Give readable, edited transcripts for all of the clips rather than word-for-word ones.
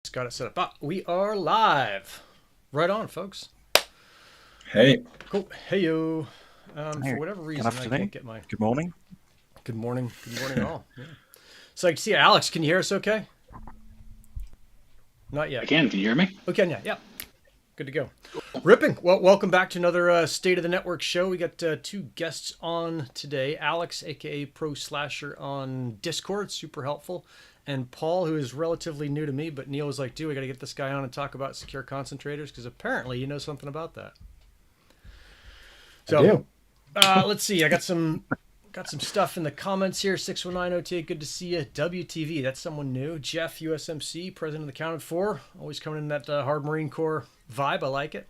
Just got it set up. We are live. Right on, folks. Hey, Cool. Hey, yo. For Hey, whatever good reason, I can't afternoon. get my Good morning. good morning. Good morning, all. Yeah. So I can see Alex. Can you hear us okay? Not I yet. can. Can you hear me? Okay, yeah. Yeah. Good to go. Ripping. Well, welcome back to another State of the Network show. We got two guests on today. Alex, aka Pro Slasher on Discord, super helpful. And Paul, who is relatively new to me, but Neil was like, dude, we got to get this guy on and talk about secure concentrators because apparently you know something about that. I So do. let's see. I got some stuff in the comments here. 619 OTA, good to see you. WTV, that's someone new. Jeff, USMC, president of the Counted For. Always coming in that hard Marine Corps vibe. I like it.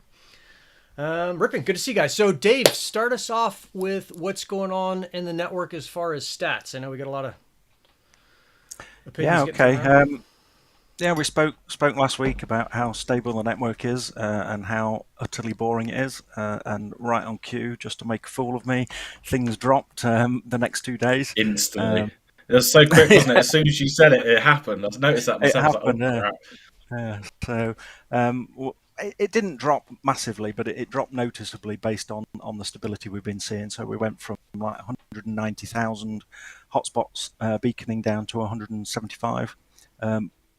Ripping, good to see you guys. So, Dave, start us off with what's going on in the network as far as stats. I know we got a lot of opinions Yeah, getting thrown okay. around. Yeah, we spoke last week about how stable the network is and how utterly boring it is. And right on cue, just to make a fool of me, things dropped the next 2 days. Instantly. Um, It was so quick, wasn't it? As soon as you said it, it happened. I noticed that it myself. I was like, oh, happened. crap. It didn't drop massively, but it dropped noticeably based on the stability we've been seeing. So we went from like 190,000 hotspots beaconing down to 175.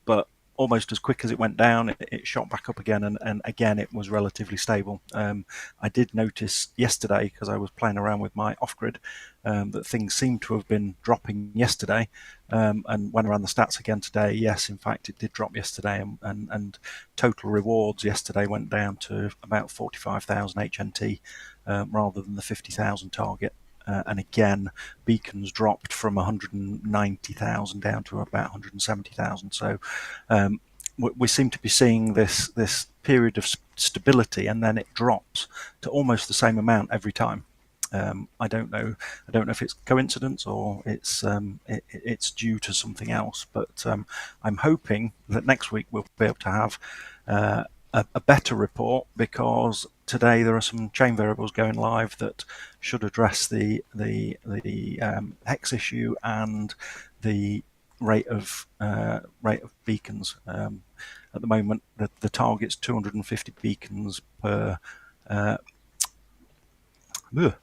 But almost as quick as it went down, it shot back up again, and again it was relatively stable. I did notice yesterday, because I was playing around with my off-grid, that things seemed to have been dropping yesterday, and went around the stats again today. Yes, in fact, it did drop yesterday, and total rewards yesterday went down to about 45,000 HNT rather than the 50,000 target. And again, beacons dropped from 190,000 down to about 170,000. So we seem to be seeing this period of stability, and then it drops to almost the same amount every time. I don't know. I don't know if it's coincidence or it's due to something else. But I'm hoping that next week we'll be able to have a better report, because today there are some chain variables going live that should address the hex issue and the rate of beacons. At the moment, the target's 250 beacons uh, per,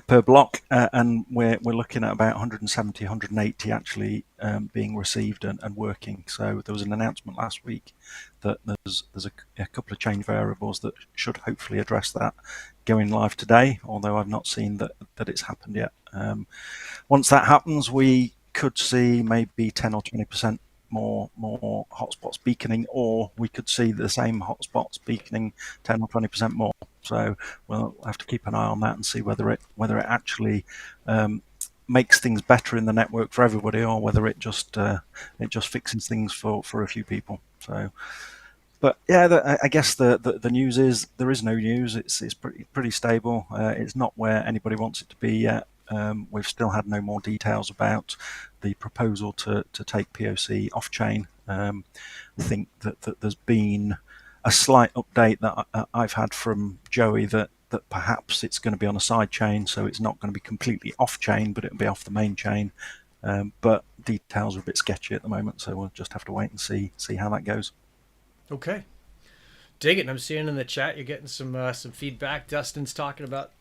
per block, and we're looking at about 170, 180 actually being received and working. So there was an announcement last week that there's a couple of change variables that should hopefully address that going live today, although I've not seen that it's happened yet. Once that happens, we could see maybe 10 or 20% more hotspots beaconing, or we could see the same hotspots beaconing 10 or 20% more. So we'll have to keep an eye on that and see whether it actually makes things better in the network for everybody, or whether it just fixes things for a few people. So, but yeah, I guess the news is there is no news. It's pretty stable. It's not where anybody wants it to be yet. We've still had no more details about the proposal to take POC off chain. I think that there's been a slight update that I've had from Joey that perhaps it's going to be on a side chain, so it's not going to be completely off chain, but it'll be off the main chain. But details are a bit sketchy at the moment, so we'll just have to wait and see how that goes. Okay. Dig it. And I'm seeing in the chat you're getting some feedback. Dustin's talking about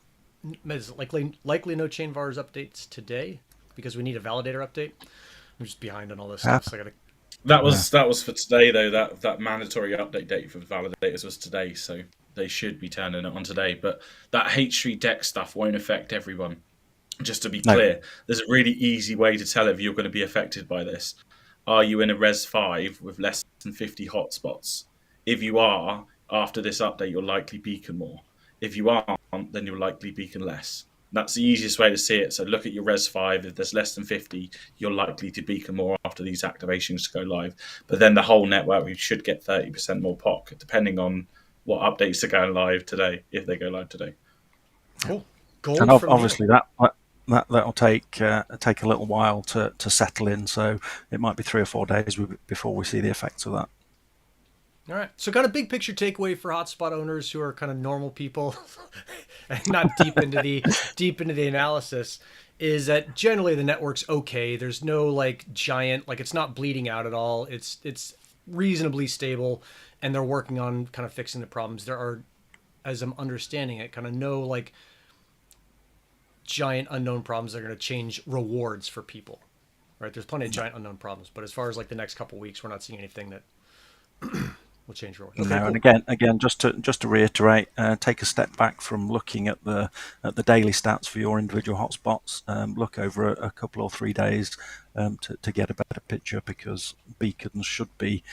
likely no chain vars updates today because we need a validator update. I'm just behind on all this stuff, so I gotta. That was for today though. That mandatory update date for validators was today, so they should be turning it on today. But that H3 deck stuff won't affect everyone. Just to be No. clear, there's a really easy way to tell if you're going to be affected by this. Are you in a Res 5 with less than 50 hotspots? If you are, after this update, you'll likely beacon more. If you aren't, then you'll likely beacon less. That's the easiest way to see it. So look at your Res 5. If there's less than 50, you're likely to beacon more after these activations go live. But then the whole network, we should get 30% more POC, depending on what updates are going live today, if they go live today. Cool. And Gold from obviously Neil. that'll take a little while to settle in. So it might be 3 or 4 days before we see the effects of that. All right. So, kind of big picture takeaway for hotspot owners who are kind of normal people and not deep into the analysis is that generally the network's okay. There's no like giant, like it's not bleeding out at all. It's reasonably stable, and they're working on kind of fixing the problems. There are, as I'm understanding it, kind of no like giant unknown problems that are going to change rewards for people, right? There's plenty of giant unknown problems, but as far as like the next couple of weeks, we're not seeing anything that will change rewards. Okay, No, cool. and again, just to reiterate, take a step back from looking at the daily stats for your individual hotspots. Look over a couple or 3 days to get a better picture, because beacons should be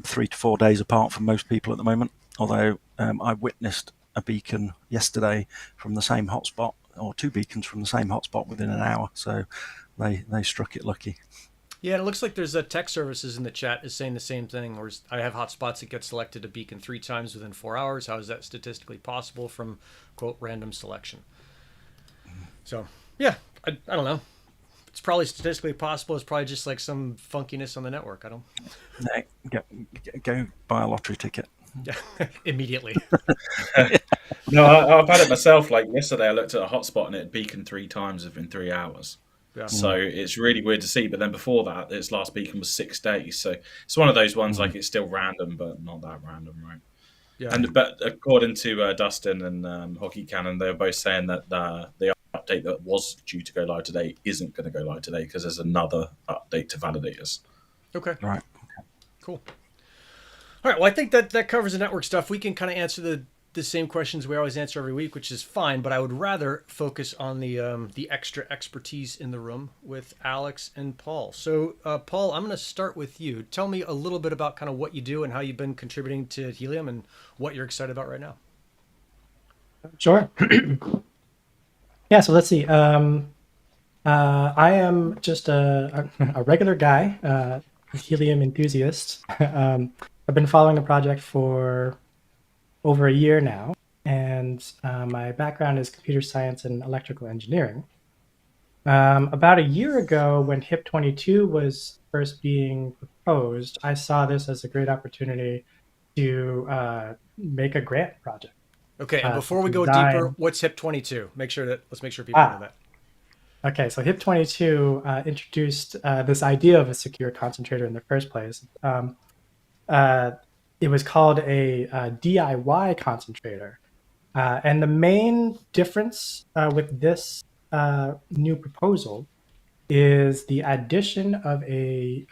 3 to 4 days apart from most people at the moment. Although I witnessed a beacon yesterday from the same hotspot, or 2 beacons from the same hotspot within an hour. So they struck it lucky. Yeah, and it looks like there's a tech services in the chat is saying the same thing. Where I have hotspots that get selected a beacon 3 times within 4 hours. How is that statistically possible from, quote, random selection? So, yeah, I don't know. It's probably statistically possible. It's probably just like some funkiness on the network. I don't. Go buy a lottery ticket. Yeah, immediately. No, I've had it myself. Like yesterday, I looked at a hotspot and it beaconed 3 times within 3 hours. Yeah. So it's really weird to see. But then before that, its last beacon was 6 days. So it's one of those ones like it's still random, but not that random, right? Yeah. But according to Dustin and Hockey Cannon, they were both saying that the update that was due to go live today isn't going to go live today because there's another update to validators. Okay. Right. Cool. All right. Well, I think that covers the network stuff. We can kind of answer the same questions we always answer every week, which is fine. But I would rather focus on the extra expertise in the room with Alex and Paul. So, Paul, I'm going to start with you. Tell me a little bit about kind of what you do and how you've been contributing to Helium and what you're excited about right now. Sure. Yeah. So let's see. I am just a regular guy, Helium enthusiast. I've been following the project for over a year now, and my background is computer science and electrical engineering. About a year ago, when HIP-22 was first being proposed, I saw this as a great opportunity to make a grant project. Okay, and before we go design... deeper, what's HIP-22? Let's make sure people know that. Okay, so HIP-22 introduced this idea of a secure concentrator in the first place. It was called a DIY concentrator. And the main difference with this new proposal is the addition of a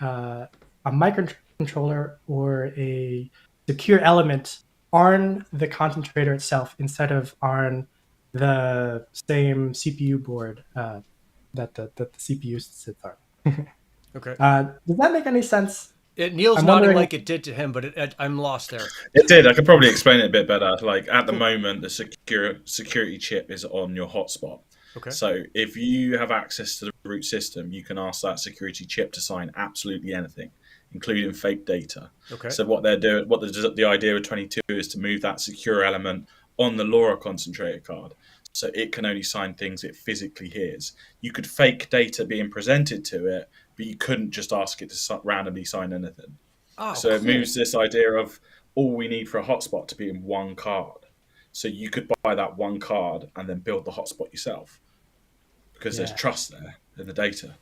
microcontroller or a secure element on the concentrator itself instead of on the same CPU board that the CPU sits on. Okay. Does that make any sense? Neil's nodding like it did to him, but I'm lost there. It did. I could probably explain it a bit better. Like at the moment, the security chip is on your hotspot. Okay. So if you have access to the root system, you can ask that security chip to sign absolutely anything, including fake data. Okay. So what they're doing, the idea with 22 is to move that secure element on the LoRa concentrator card, so it can only sign things it physically hears. You could fake data being presented to it, but you couldn't just ask it to randomly sign anything. Oh, so cool. It moves this idea of all we need for a hotspot to be in one card. So you could buy that one card and then build the hotspot yourself, because there's trust there in the data.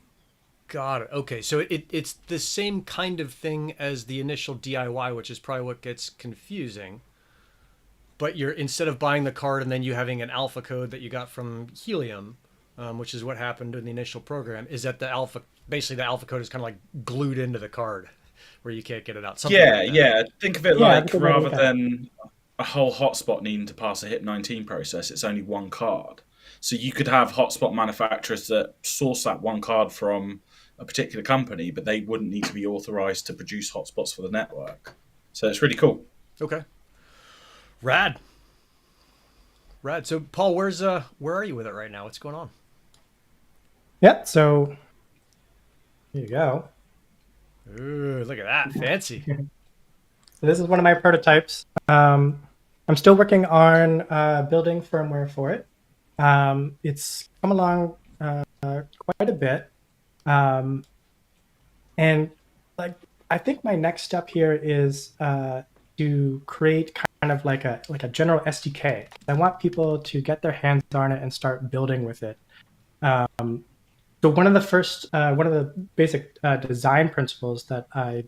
Got it. Okay, so it's the same kind of thing as the initial DIY, which is probably what gets confusing. But you're, instead of buying the card and then you having an alpha code that you got from Helium, which is what happened in the initial program, is that the alpha code is kind of like glued into the card where you can't get it out. Something like that. Yeah. Think of it like rather than a whole hotspot needing to pass a HIP-19 process, it's only one card. So you could have hotspot manufacturers that source that one card from a particular company, but they wouldn't need to be authorized to produce hotspots for the network. So it's really cool. Okay. Rad. So Paul, where are you with it right now? What's going on? Yeah, so here you go. Ooh, look at that. Fancy. So this is one of my prototypes. I'm still working on building firmware for it. It's come along quite a bit. And like, I think my next step here is to create kind of like a general SDK. I want people to get their hands on it and start building with it. So one of the basic design principles that I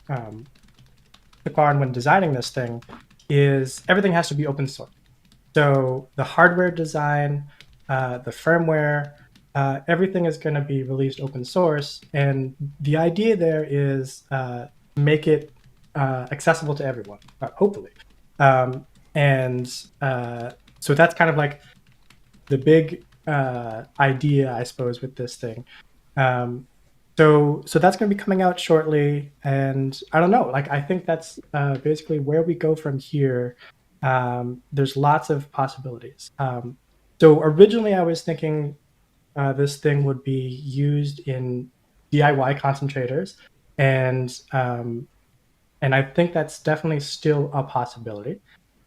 took on when designing this thing is everything has to be open source. So the hardware design, the firmware, everything is going to be released open source. And the idea there is make it accessible to everyone, hopefully. And so that's kind of like the big idea, I suppose, with this thing. So that's going to be coming out shortly, and I don't know. Like, I think that's basically where we go from here. There's lots of possibilities. So originally, I was thinking this thing would be used in DIY concentrators, and I think that's definitely still a possibility.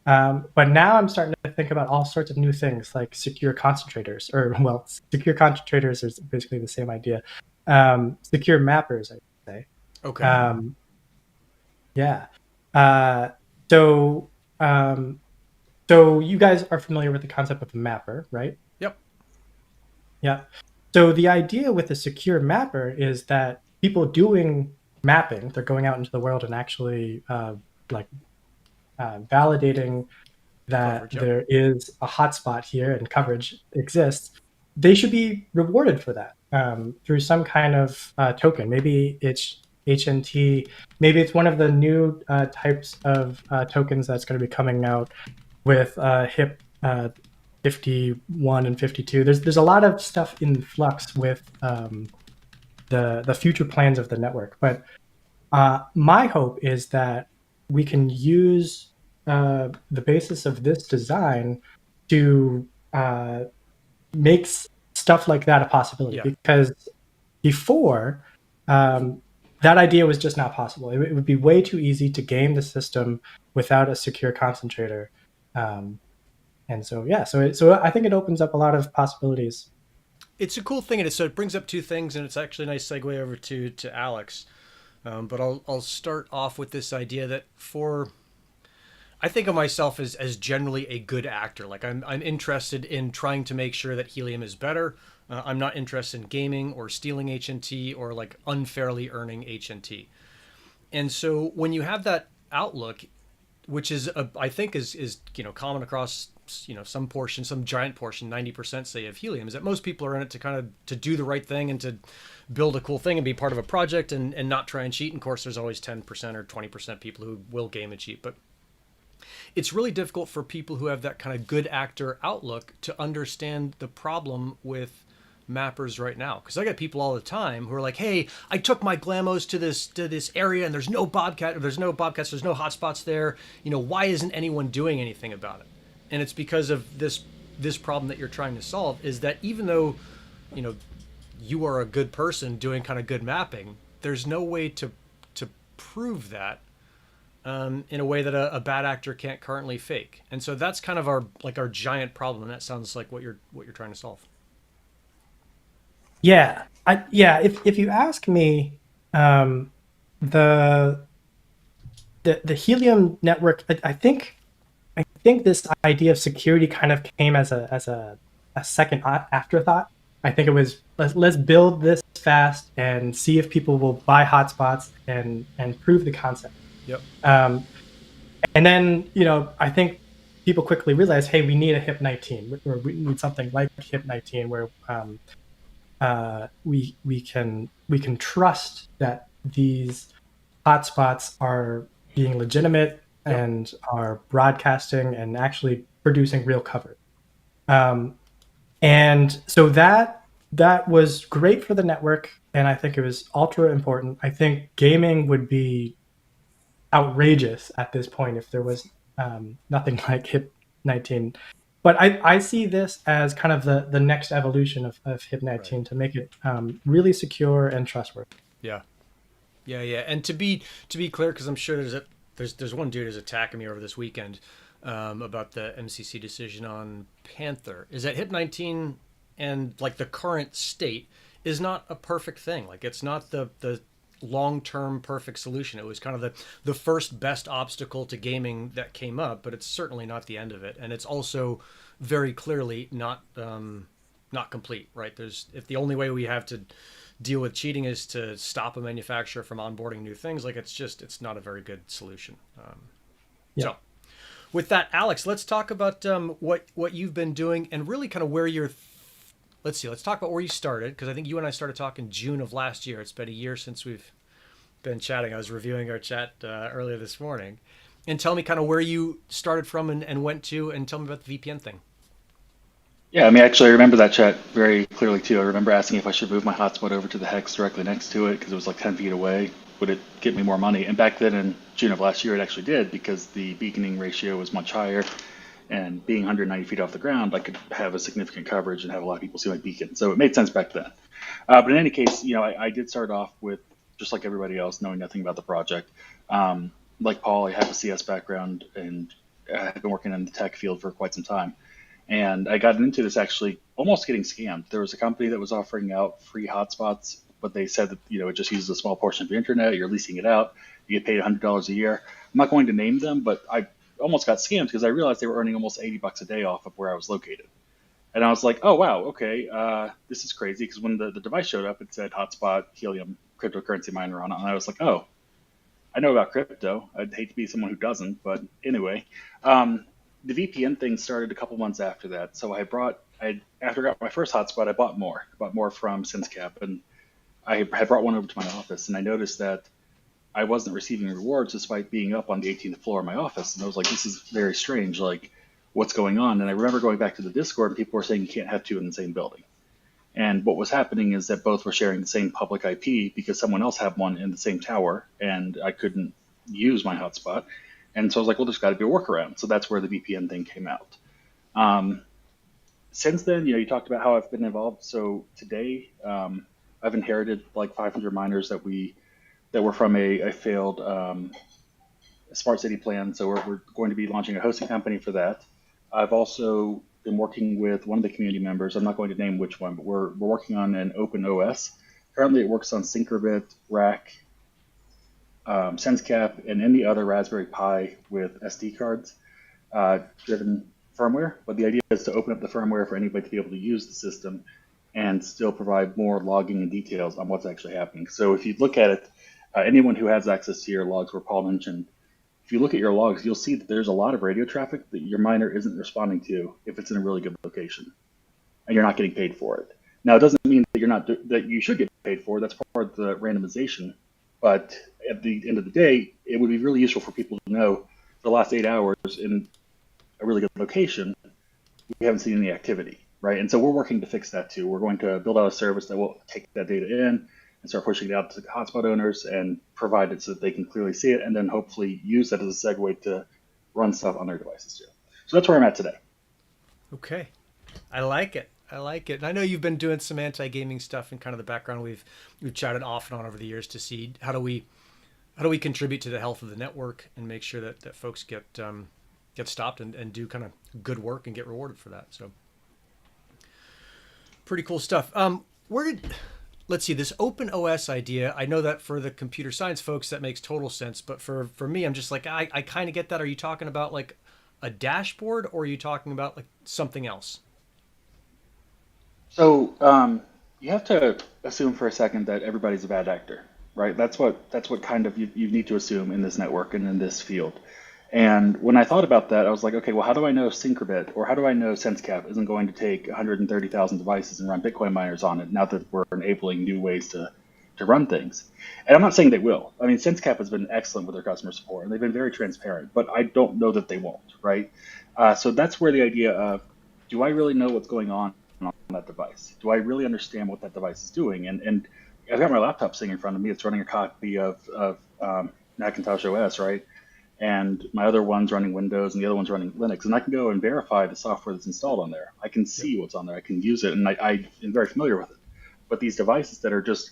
But now I'm starting to think about all sorts of new things like secure concentrators, or well, secure concentrators is basically the same idea. Secure mappers, I would say. Okay. Yeah. So so you guys are familiar with the concept of a mapper, right? Yep. Yeah. So the idea with a secure mapper is that people doing mapping, they're going out into the world and actually validating that Coverage, yep. there is a hotspot here and coverage exists. They should be rewarded for that through some kind of token. Maybe it's HNT. Maybe it's one of the new types of tokens that's going to be coming out with HIP 51 and 52. There's a lot of stuff in flux with the future plans of the network. But my hope is that we can use the basis of this design to make stuff like that a possibility. Yeah. Because before, that idea was just not possible. It would be way too easy to game the system without a secure concentrator. And so, yeah, so I think it opens up a lot of possibilities. It's a cool thing, and so it brings up two things, and it's actually a nice segue over to Alex. But I'll start off with this idea that I think of myself as generally a good actor. Like I'm interested in trying to make sure that Helium is better. I'm not interested in gaming or stealing HNT or like unfairly earning HNT. And so when you have that outlook, which is I think is common across some portion, some giant portion, 90% say of Helium, is that most people are in it to kind of to do the right thing and to build a cool thing and be part of a project and not try and cheat. And of course, there's always 10% or 20% people who will game and cheat, but it's really difficult for people who have that kind of good actor outlook to understand the problem with mappers right now. Because I get people all the time who are like, "Hey, I took my Glammos to this area and there's no bobcats, there's no hotspots there. Why isn't anyone doing anything about it?" And it's because of this problem that you're trying to solve, is that even though you are a good person doing kind of good mapping, there's no way to prove that in a way that a bad actor can't currently fake. And so that's kind of our giant problem, and that sounds like what you're trying to solve. Yeah, if you ask me, the Helium network, I think this idea of security kind of came as a second afterthought. I think it was let's build this fast and see if people will buy hotspots and prove the concept. Yep. And then I think people quickly realized, hey, we need a HIP 19, or we need something like HIP 19 where we can trust that these hotspots are being legitimate and are broadcasting and actually producing real coverage. And so that was great for the network, and I think it was ultra important. I think gaming would be outrageous at this point if there was nothing like HIP 19. But I see this as kind of the next evolution of HIP 19 to make it really secure and trustworthy. Yeah. And to be clear, because I'm sure there's one dude who's attacking me over this weekend about the MCC decision on Panther, is that HIP 19 and like the current state is not a perfect thing. Like it's not the long-term perfect solution. It was kind of the first best obstacle to gaming that came up, but it's certainly not the end of it. And it's also very clearly not complete, right? If the only way we have deal with cheating is to stop a manufacturer from onboarding new things. Like it's not a very good solution. Yeah. So with that, Alex, let's talk about what you've been doing and really kind of where you're. Let's talk about where you started, because I think you and I started talking June of last year. It's been a year since we've been chatting. I was reviewing our chat earlier this morning. And tell me kind of where you started from and went to, and tell me about the VPN thing. Yeah, I mean, actually, I remember that chat very clearly too. I remember asking if I should move my hotspot over to the hex directly next to it because it was like 10 feet away. Would it get me more money? And back then in June of last year, it actually did, because the beaconing ratio was much higher. And being 190 feet off the ground, I could have a significant coverage and have a lot of people see my beacon. So it made sense back then. But in any case, I did start off with, just like everybody else, knowing nothing about the project. Like Paul, I have a CS background and I've been working in the tech field for quite some time. And I got into this actually almost getting scammed. There was a company that was offering out free hotspots, but they said that, it just uses a small portion of your internet, you're leasing it out, you get paid $100 a year. I'm not going to name them, but I almost got scammed because I realized they were earning almost $80 a day off of where I was located. And I was like, oh, wow, okay, this is crazy, because when the device showed up, it said hotspot, Helium, cryptocurrency miner on it. And I was like, oh, I know about crypto. I'd hate to be someone who doesn't, but anyway. The VPN thing started a couple months after that. So after I got my first hotspot, I bought more from SenseCap, and I had brought one over to my office, and I noticed that I wasn't receiving rewards despite being up on the 18th floor of my office. And I was like, this is very strange. Like, what's going on? And I remember going back to the Discord, and people were saying you can't have two in the same building. And what was happening is that both were sharing the same public IP because someone else had one in the same tower, and I couldn't use my hotspot. And so I was like, well, there's got to be a workaround. So that's where the VPN thing came out. Since then, you talked about how I've been involved. So today, I've inherited like 500 miners that were from a failed smart city plan. So we're going to be launching a hosting company for that. I've also been working with one of the community members. I'm not going to name which one, but we're working on an open OS. Currently, it works on Syncrobit, Rack, SenseCap, and any other Raspberry Pi with SD cards driven firmware. But the idea is to open up the firmware for anybody to be able to use the system and still provide more logging and details on what's actually happening. So if you look at it, anyone who has access to your logs, where Paul mentioned, if you look at your logs, you'll see that there's a lot of radio traffic that your miner isn't responding to if it's in a really good location, and you're not getting paid for it. Now, it doesn't mean that that you should get paid for it. That's part of the randomization. But at the end of the day, it would be really useful for people to know the last 8 hours in a really good location, we haven't seen any activity, right? And so we're working to fix that too. We're going to build out a service that will take that data in and start pushing it out to hotspot owners and provide it so that they can clearly see it, and then hopefully use that as a segue to run stuff on their devices too. So that's where I'm at today. Okay. I like it. And I know you've been doing some anti-gaming stuff in kind of the background. We've chatted off and on over the years to see how do we contribute to the health of the network and make sure that folks get stopped and do kind of good work and get rewarded for that. So pretty cool stuff. Let's see, this open OS idea, I know that for the computer science folks that makes total sense, but for me, I'm just like, I kind of get that. Are you talking about like a dashboard, or are you talking about like something else? So you have to assume for a second that everybody's a bad actor, right? That's what kind of you need to assume in this network and in this field. And when I thought about that, I was like, okay, well, how do I know Syncrobit or how do I know SenseCap isn't going to take 130,000 devices and run Bitcoin miners on it now that we're enabling new ways to run things? And I'm not saying they will. I mean, SenseCap has been excellent with their customer support, and they've been very transparent, but I don't know that they won't, right? So that's where the idea of, do I really know what's going on that device? Do I really understand what that device is doing? And I've got my laptop sitting in front of me. It's running a copy of Macintosh OS, right? And my other one's running Windows, and the other one's running Linux. And I can go and verify the software that's installed on there. I can see what's on there. I can use it, and I am very familiar with it. But these devices that are just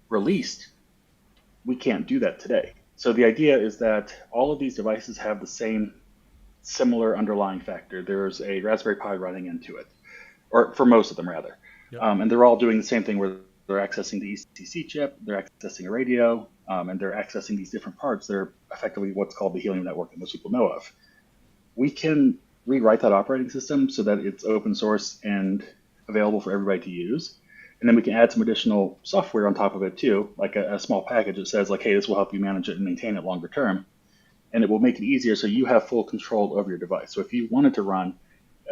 released, we can't do that today. So the idea is that all of these devices have the same similar underlying factor. There's a Raspberry Pi running into it, or for most of them, rather. Yep. And they're all doing the same thing where they're accessing the ECC chip, they're accessing a radio, and they're accessing these different parts. They're effectively what's called the Helium network that most people know of. We can rewrite that operating system so that it's open source and available for everybody to use. And then we can add some additional software on top of it too, like a small package that says like, hey, this will help you manage it and maintain it longer term. And it will make it easier so you have full control over your device. So if you wanted to run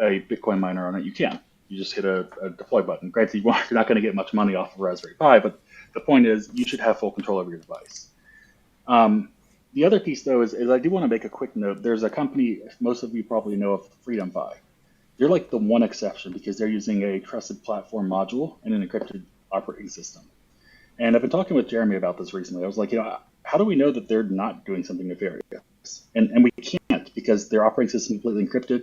a Bitcoin miner on it, you can. You just hit a deploy button. Granted, you're not going to get much money off of Raspberry Pi, but the point is you should have full control over your device. The other piece, though, is I do want to make a quick note. There's a company, most of you probably know of, 𝗱𝗏. They're like the one exception because they're using a trusted platform module and an encrypted operating system. And I've been talking with Jeremy about this recently. I was like, how do we know that they're not doing something nefarious? And we can't, because their operating system is completely encrypted.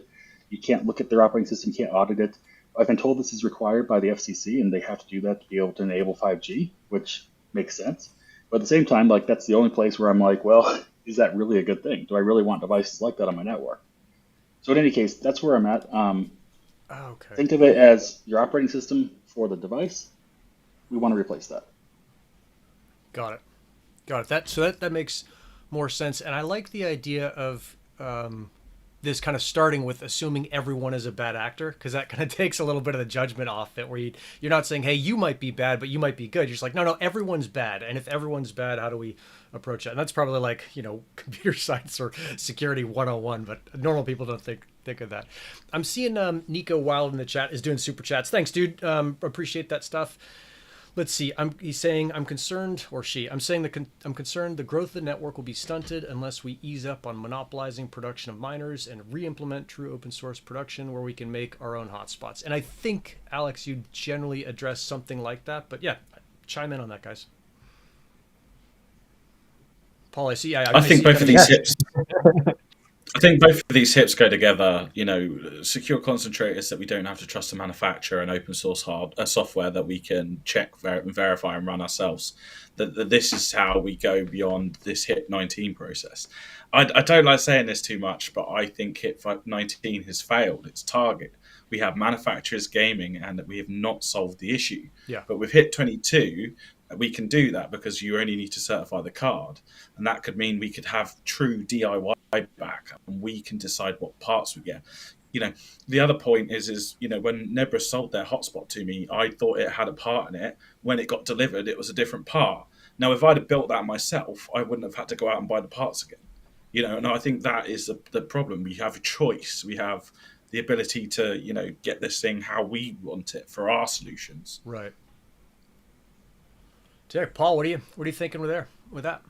You can't look at their operating system, you can't audit it. I've been told this is required by the FCC, and they have to do that to be able to enable 5G, which makes sense. But at the same time, like, that's the only place where I'm like, well, is that really a good thing? Do I really want devices like that on my network? So in any case, that's where I'm at. Okay. Think of it as your operating system for the device. We want to replace that. Got it. That makes more sense. And I like the idea of this kind of starting with assuming everyone is a bad actor, because that kind of takes a little bit of the judgment off it, where you're not saying, hey, you might be bad, but you might be good. You're just like, no, everyone's bad. And if everyone's bad, how do we approach that? And that's probably like, computer science or security 101, but normal people don't think of that. I'm seeing Nico Wild in the chat is doing super chats. Thanks, dude. Appreciate that stuff. Let's see. He's saying I'm concerned, or she. I'm saying I'm concerned the growth of the network will be stunted unless we ease up on monopolizing production of miners and re-implement true open source production where we can make our own hotspots. And I think, Alex, you generally address something like that. But yeah, chime in on that, guys. Paul, I see. I think both of these hips. I think both of these hips go together. Secure concentrators that we don't have to trust to manufacture, and open source software that we can check, verify, and run ourselves. That this is how we go beyond this HIP 19 process. I don't like saying this too much, but I think HIP 19 has failed its target. We have manufacturers gaming, and we have not solved the issue. Yeah. But with HIP 22, we can do that because you only need to certify the card, and that could mean we could have true DIY back, and we can decide what parts we get. The other point is when 𝗪𝗵 sold their hotspot to me, I thought it had a part in it. When it got delivered, it was a different part. Now, if I'd have built that myself, I wouldn't have had to go out and buy the parts again. And I think that is the problem. We have a choice. We have the ability to get this thing how we want it for our solutions. Right. Jack, Paul, what are you thinking with that?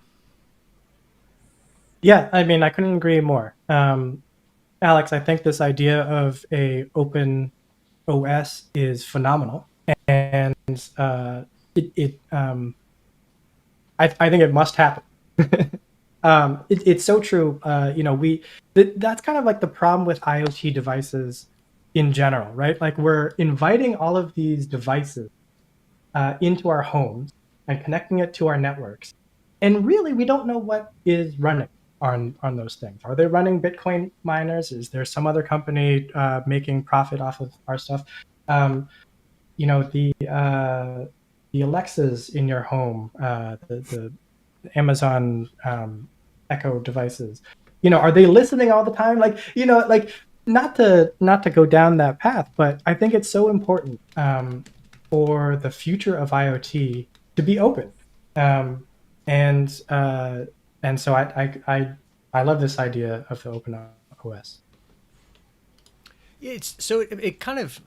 Yeah, I mean, I couldn't agree more. Alex, I think this idea of a open OS is phenomenal, and I think it must happen. It's so true. That's kind of like the problem with IoT devices in general, right? Like, we're inviting all of these devices into our homes and connecting it to our networks, and really we don't know what is running on those things. Are they running Bitcoin miners? Is there some other company making profit off of our stuff? The Alexas in your home, the Amazon Echo devices, are they listening all the time? Not to go down that path, but I think it's so important for the future of IoT to be open. And so I love this idea of the open OS. It kind of,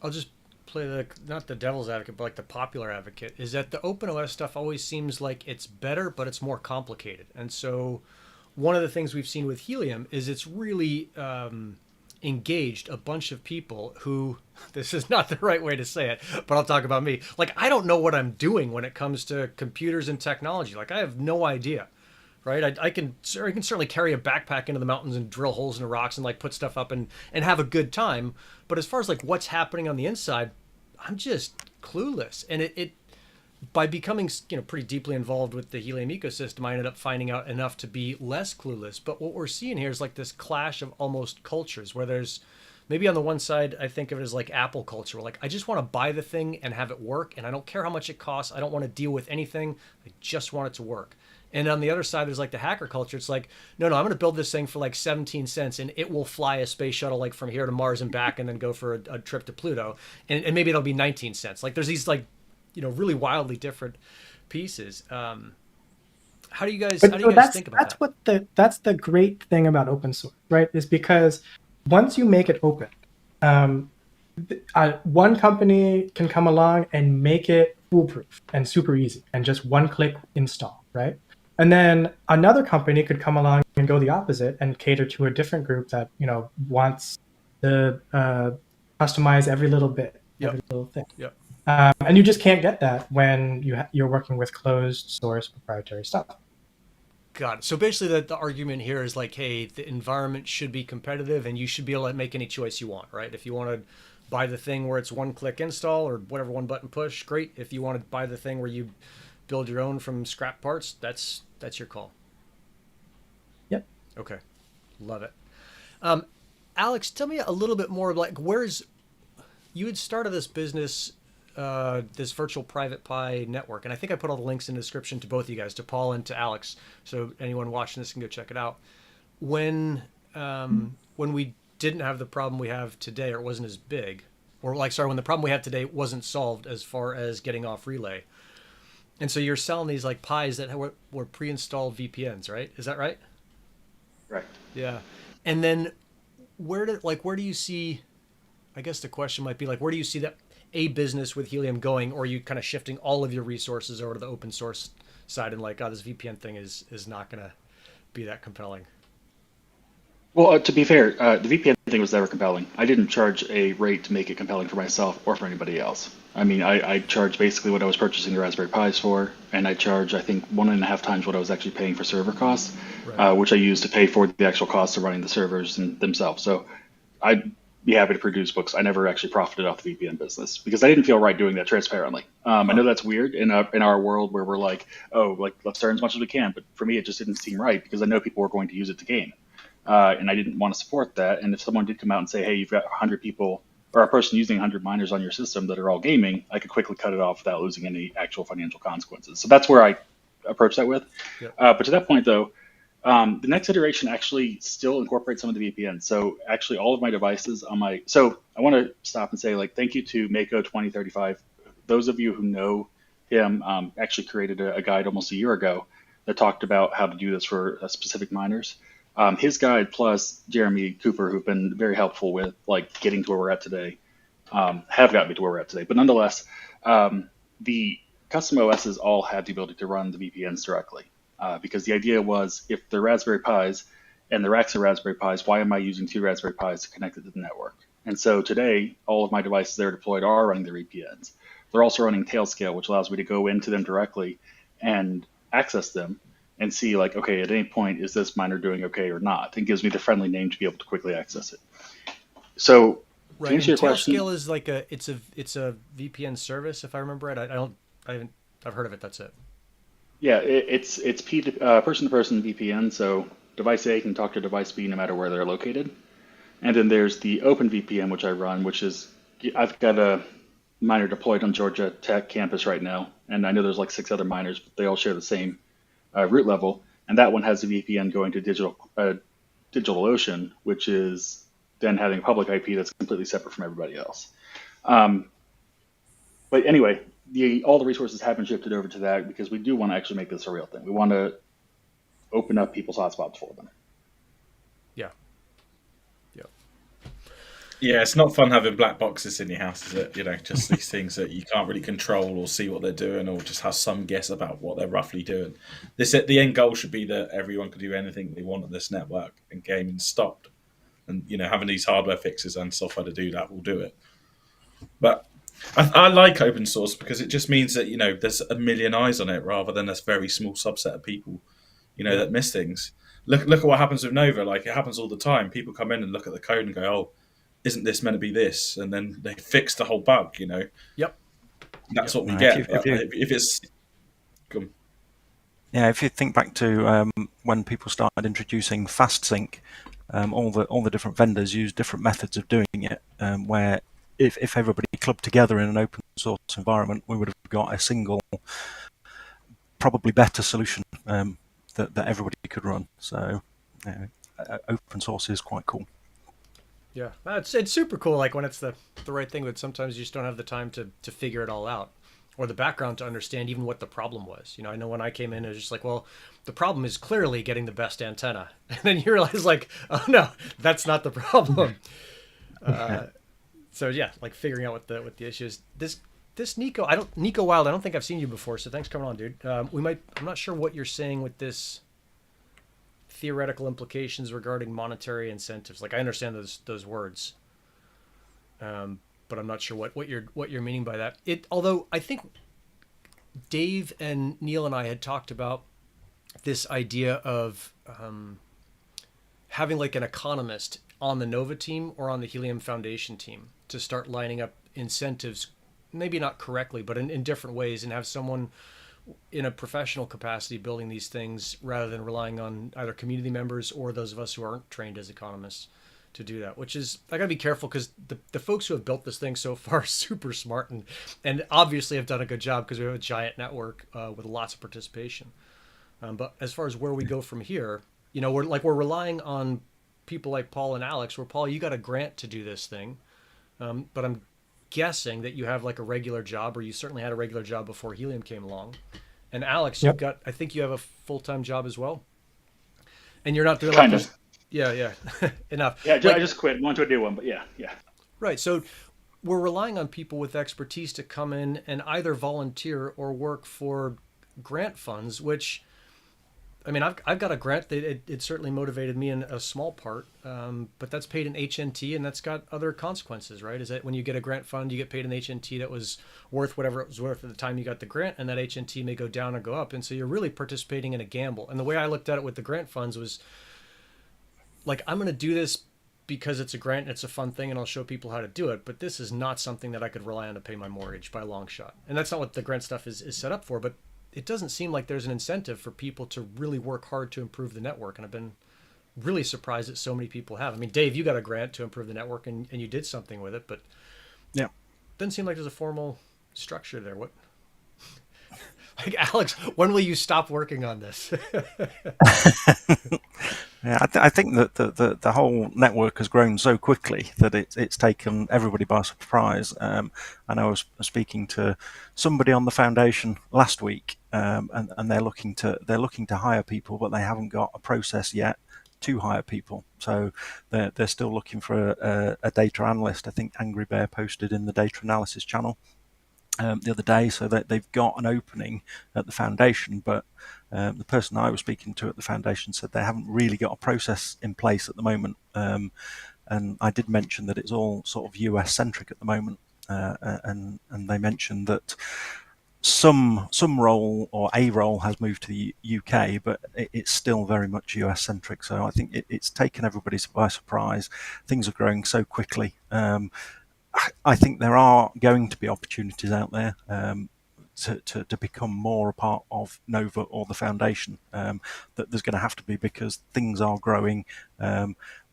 I'll just play not the devil's advocate, but like the popular advocate, is that the open OS stuff always seems like it's better, but it's more complicated. And so one of the things we've seen with Helium is it's really engaged a bunch of people who, this is not the right way to say it, but I'll talk about me. Like, I don't know what I'm doing when it comes to computers and technology. Like, I have no idea, right? I can certainly carry a backpack into the mountains and drill holes in the rocks and like put stuff up and have a good time. But as far as like what's happening on the inside, I'm just clueless. And it by becoming pretty deeply involved with the Helium ecosystem, I ended up finding out enough to be less clueless. But what we're seeing here is like this clash of almost cultures, where there's maybe on the one side, I think of it as like Apple culture, where like I just want to buy the thing and have it work, and I don't care how much it costs. I don't want to deal with anything. I just want it to work. And on the other side, there's like the hacker culture. It's like, no, I'm going to build this thing for like 17 cents and it will fly a space shuttle like from here to Mars and back and then go for a trip to Pluto. And maybe it'll be 19 cents. Like, there's these like really wildly different pieces. How do you guys But how do so you guys think about that's that? what that's the great thing about open source, right? Is because once you make it open, um, one company can come along and make it foolproof and super easy and just one click install, right? And then another company could come along and go the opposite and cater to a different group that wants to customize every little bit, Yep. every little thing. Yep. And you just can't get that when you're working with closed source proprietary stuff. Got it. So basically, the argument here is like, hey, the environment should be competitive, and you should be able to make any choice you want, right? If you want to buy the thing where it's one click install or whatever, one button push, great. If you want to buy the thing where you build your own from scrap parts, that's your call. Yep. Okay, love it. Alex, tell me a little bit more. Like, you had started this business, this virtual private Pi network, and I think I put all the links in the description to both of you guys, to Paul and to Alex, so anyone watching this can go check it out. When we didn't have the problem we have today, or it wasn't as big, or when the problem we have today wasn't solved as far as getting off relay, and so you're selling these like Pis that were pre-installed VPNs, right? Is that right? Right. Yeah. And then where do you see, I guess the question might be like, where do you see that a business with Helium going, or are you kind of shifting all of your resources over to the open source side and like, this VPN thing is not going to be that compelling? Well, to be fair, the VPN thing was never compelling. I didn't charge a rate to make it compelling for myself or for anybody else. I mean, I charge basically what I was purchasing the Raspberry Pis for, and I charge, I think, 1.5 times what I was actually paying for server costs, Right. which I use to pay for the actual costs of running the servers themselves. So I'd be happy to produce books. I never actually profited off the VPN business because I didn't feel right doing that transparently. I know that's weird in our world where we're like, oh, like let's earn as much as we can. But for me, it just didn't seem right because I know people were going to use it to game. And I didn't want to support that. And if someone did come out and say, hey, you've got 100 people or a person using 100 miners on your system that are all gaming, I could quickly cut it off without losing any actual financial consequences. So that's where I approach that with. Yep. But to that point, though, the next iteration actually still incorporates some of the VPN. So actually all of my devices on my, so I want to stop and say like, thank you to 𝗪𝗁𝗁𝗁. Those of you who know him actually created a guide almost a year ago that talked about how to do this for specific miners. His guide plus Jeremy Cooper, who've been very helpful with like getting to where we're at today, have got me to where we're at today. But nonetheless, the custom OSs all had the ability to run the VPNs directly. Because the idea was if they're Raspberry Pis and the racks are Raspberry Pis, why am I using 2 Raspberry Pis to connect it to the network? And so today, all of my devices that are deployed are running their VPNs. They're also running Tailscale, which allows me to go into them directly and access them and see like, okay, at any point, is this miner doing okay or not? It gives me the friendly name to be able to quickly access it. So Right. to answer your question, Tailscale is like it's a VPN service, if I remember right. I've heard of it. That's it. yeah, it's person-to-person VPN. So device A can talk to device B no matter where they're located. And then there's the Open VPN, which I run, which is I've got a miner deployed on Georgia Tech campus right now, and I know there's like 6 other miners, but they all share the same root level, and that one has a VPN going to DigitalOcean, which is then having a public IP that's completely separate from everybody else. But anyway, all the resources have been shifted over to that because we do want to actually make this a real thing. We want to open up people's hotspots for them. Yeah. Yeah. Yeah, it's not fun having black boxes in your house, is it? Just these things that you can't really control or see what they're doing, or just have some guess about what they're roughly doing. The end goal should be that everyone can do anything they want on this network, and gaming stopped. And having these hardware fixes and software to do that will do it. But I like open source because it just means that there's a million eyes on it rather than a very small subset of people, that miss things. Look at what happens with Nova. Like it happens all the time. People come in and look at the code and go, "Oh, isn't this meant to be this?" And then they fix the whole bug. Yep. That's what we Right, get. if it's Yeah, if you think back to when people started introducing fast sync, all the different vendors use different methods of doing it. Where if everybody clubbed together in an open source environment, we would have got a single, probably better solution that everybody could run. So open source is quite cool. Yeah, it's super cool. Like when it's the right thing, but sometimes you just don't have the time to figure it all out. or the background to understand even what the problem was. I know when I came in, it was just like, well, the problem is clearly getting the best antenna. And then you realize like, oh no, that's not the problem. So yeah, like figuring out what the issue is. This Nico, Nico Wild, I don't think I've seen you before, so thanks for coming on, dude. I'm not sure what you're saying with this theoretical implications regarding monetary incentives. Like I understand those words, but I'm not sure what you're meaning by that. Although I think Dave and Neil and I had talked about this idea of having like an economist on the Nova team or on the Helium Foundation team to start lining up incentives, maybe not correctly, but in different ways, and have someone in a professional capacity building these things rather than relying on either community members or those of us who aren't trained as economists to do that, which is, I gotta be careful because the folks who have built this thing so far are super smart and obviously have done a good job because we have a giant network with lots of participation. But as far as where we go from here, we're relying on people like Paul and Alex, where Paul, you got a grant to do this thing. But I'm guessing that you have like a regular job, or you certainly had a regular job before Helium came along. And Alex, Yep. I think you have a full-time job as well. And you're not doing Kind like of. this. Yeah. Enough. Yeah, Like, I just quit. Want to do one, but yeah. right. So we're relying on people with expertise to come in and either volunteer or work for grant funds, which, I mean, I've got a grant that it certainly motivated me in a small part, but that's paid in HNT, and that's got other consequences, right? Is that when you get a grant fund, you get paid in HNT that was worth whatever it was worth at the time you got the grant, and that HNT may go down or go up, and so you're really participating in a gamble. And the way I looked at it with the grant funds was like, I'm going to do this because it's a grant and it's a fun thing and I'll show people how to do it, but this is not something that I could rely on to pay my mortgage by a long shot. And that's not what the grant stuff is set up for, but it doesn't seem like there's an incentive for people to really work hard to improve the network. And I've been really surprised that so many people have. I mean, Dave, you got a grant to improve the network and you did something with it, but Yeah. it doesn't seem like there's a formal structure there. What? Like, Alex, when will you stop working on this? Yeah, I think that the whole network has grown so quickly that it's taken everybody by surprise. I know I was speaking to somebody on the foundation last week, and they're looking to hire people, but they haven't got a process yet to hire people. So they're still looking for a data analyst. I think Angry Bear posted in the data analysis channel the other day, so that they've got an opening at the foundation, but the person I was speaking to at the foundation said they haven't really got a process in place at the moment. And I did mention that it's all sort of US centric at the moment, and they mentioned that some role or a role has moved to the UK, but it's still very much US centric. So I think it's taken everybody by surprise. Things are growing so quickly. I think there are going to be opportunities out there to become more a part of Nova or the foundation. That there's going to have to be, because things are growing.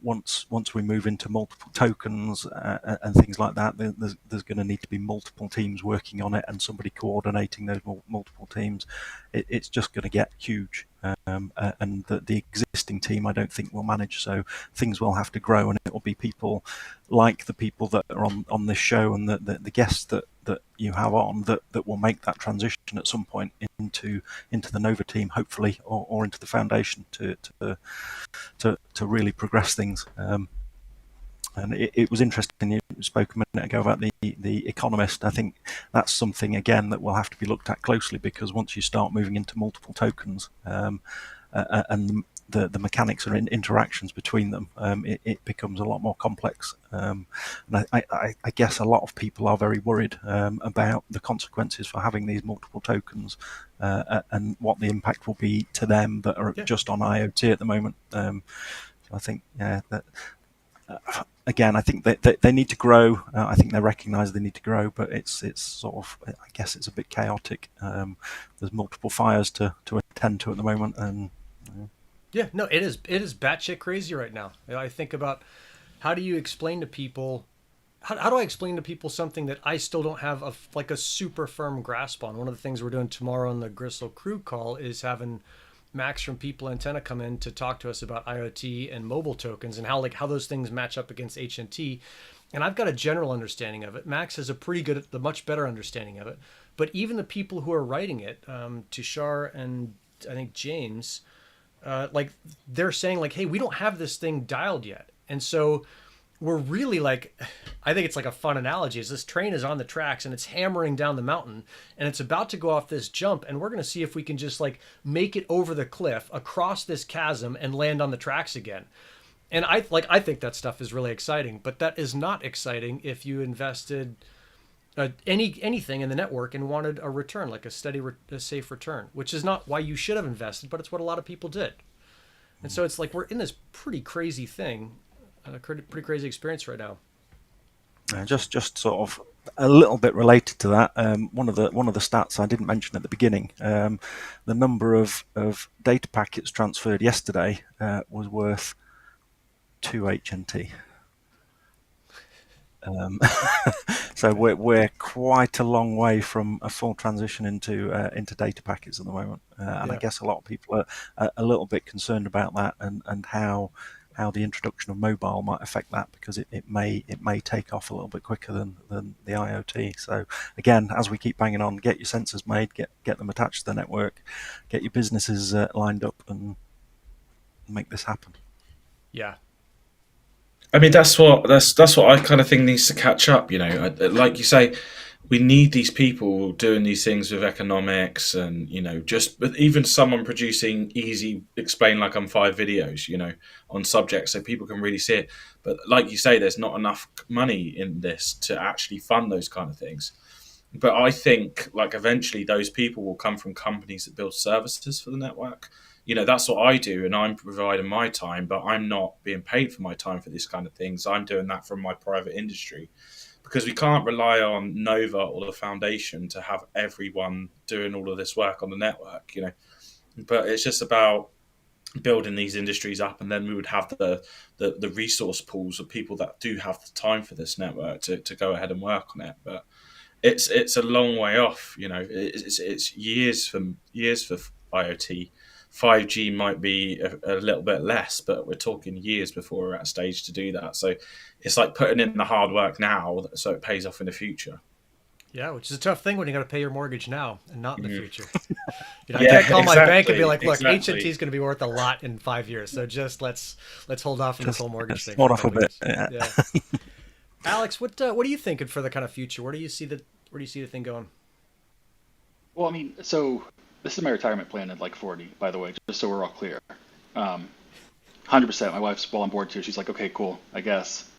Once we move into multiple tokens and things like that, there's going to need to be multiple teams working on it and somebody coordinating those multiple teams. It's just going to get huge. And the existing team, I don't think, will manage. So things will have to grow, and it will be people like the people that are on this show and the guests that you have on that will make that transition at some point into the Nova team, hopefully, or into the foundation to really progress things. And it was interesting, you spoke a minute ago about the economist. I think that's something, again, that will have to be looked at closely, because once you start moving into multiple tokens and the mechanics and interactions between them, it becomes a lot more complex. And I guess a lot of people are very worried about the consequences for having these multiple tokens and what the impact will be to them that are just on IoT at the moment. So I think, that again, I think they need to grow. I think they recognise they need to grow, but it's sort of, I guess it's a bit chaotic. There's multiple fires to attend to at the moment, and Yeah, no, it is batshit crazy right now. I think about, how do you explain to people, how do I explain to people something that I still don't have a super firm grasp on? One of the things we're doing tomorrow on the Gristle crew call is having Max from People Antenna come in to talk to us about IoT and mobile tokens and how those things match up against HNT. And I've got a general understanding of it. Max has the much better understanding of it. But even the people who are writing it, Tushar and I think James, like they're saying like, hey, we don't have this thing dialed yet. And so we're really like, I think it's like a fun analogy is this train is on the tracks and it's hammering down the mountain and it's about to go off this jump. And we're going to see if we can just like make it over the cliff across this chasm and land on the tracks again. And I think that stuff is really exciting, but that is not exciting if you invested anything in the network and wanted a return, like a steady, safe return, which is not why you should have invested, but it's what a lot of people did. And so it's like we're in this pretty crazy thing, a pretty crazy experience right now. Just sort of a little bit related to that. One of the stats I didn't mention at the beginning, the number of data packets transferred yesterday was worth 2 HNT. So we're quite a long way from a full transition into data packets at the moment, and I guess a lot of people are a little bit concerned about that and how the introduction of mobile might affect that, because it may take off a little bit quicker than the IoT. So again, as we keep banging on, get your sensors made, get them attached to the network, get your businesses lined up, and make this happen. Yeah. I mean, that's what I kind of think needs to catch up. You know, like you say, we need these people doing these things with economics, and but even someone producing easy explain like I'm 5 videos, on subjects so people can really see it. But like you say, there's not enough money in this to actually fund those kind of things. But I think like eventually those people will come from companies that build services for the network. That's what I do, and I'm providing my time, but I'm not being paid for my time for this kind of things. I'm doing that from my private industry, because we can't rely on Nova or the foundation to have everyone doing all of this work on the network, But it's just about building these industries up, and then we would have the resource pools of people that do have the time for this network to go ahead and work on it. But it's a long way off, It's years for IoT. 5G might be a little bit less, but we're talking years before we're at a stage to do that. So it's like putting in the hard work now so it pays off in the future. Yeah, which is a tough thing when you got to pay your mortgage now and not in the future. I can't call my bank and be like, look, HNT is going to be worth a lot in 5 years. So just let's hold off on this whole mortgage thing. Hold off a bit. Yeah. Alex, what are you thinking for the kind of future? Where do you see the thing going? Well, I mean, so this is my retirement plan at like 40, by the way, just so we're all clear. 100%. My wife's well on board too. She's like, okay, cool, I guess.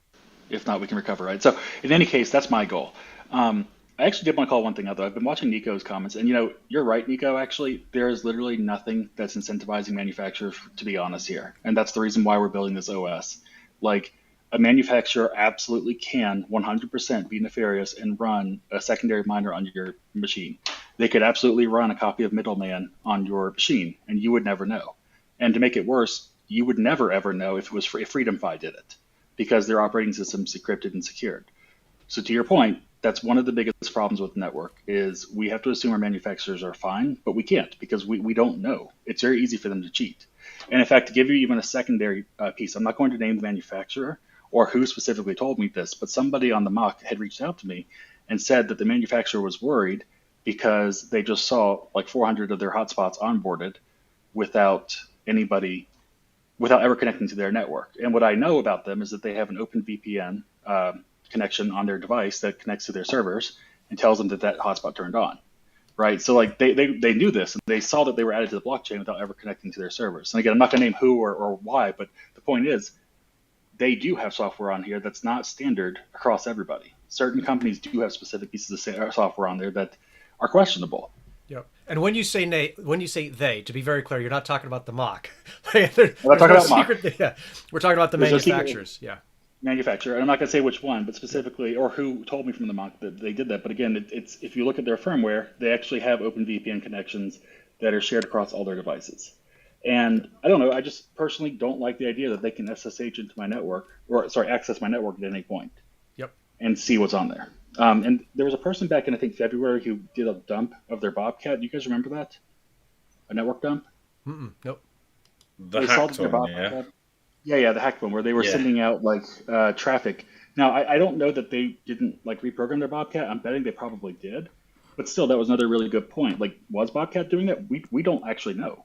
If not, we can recover, right? So in any case, that's my goal. I actually did want to call one thing out, though. I've been watching Nico's comments, and you're right, Nico. Actually, there is literally nothing that's incentivizing manufacturers, to be honest here, and that's the reason why we're building this OS. Like, a manufacturer absolutely can 100% be nefarious and run a secondary miner on your machine. They could absolutely run a copy of Middleman on your machine, and you would never know. And to make it worse, you would never ever know if it was if FreedomFi did it, because their operating system's encrypted and secured. So to your point, that's one of the biggest problems with the network is we have to assume our manufacturers are fine, but we can't, because we don't know. It's very easy for them to cheat. And in fact, to give you even a secondary piece, I'm not going to name the manufacturer or who specifically told me this, but somebody on the mock had reached out to me and said that the manufacturer was worried because they just saw like 400 of their hotspots onboarded without ever connecting to their network. And what I know about them is that they have an open VPN connection on their device that connects to their servers and tells them that hotspot turned on, right? So like they knew this, and they saw that they were added to the blockchain without ever connecting to their servers. And again, I'm not going to name who or why, but the point is they do have software on here that's not standard across everybody. Certain companies do have specific pieces of software on there that are questionable. Yep. And when you say they, to be very clear, you're not talking about the mock. We're not talking about mock. Yeah. We're talking about the manufacturers. Yeah. Manufacturer. And I'm not going to say which one, but specifically, or who told me from the mock that they did that. But again, it's if you look at their firmware, they actually have open VPN connections that are shared across all their devices. And I don't know, I just personally don't like the idea that they can SSH into my network, access my network at any point. Yep. And see what's on there. And there was a person back in, I think, February who did a dump of their Bobcat. Do you guys remember that? A network dump? Nope. The They hacked salted their one, bot. yeah. Yeah, the hacked one where they were Yeah. sending out like traffic. Now, I don't know that they didn't like reprogram their Bobcat. I'm betting they probably did. But still, that was another really good point. Like, was Bobcat doing that? We don't actually know.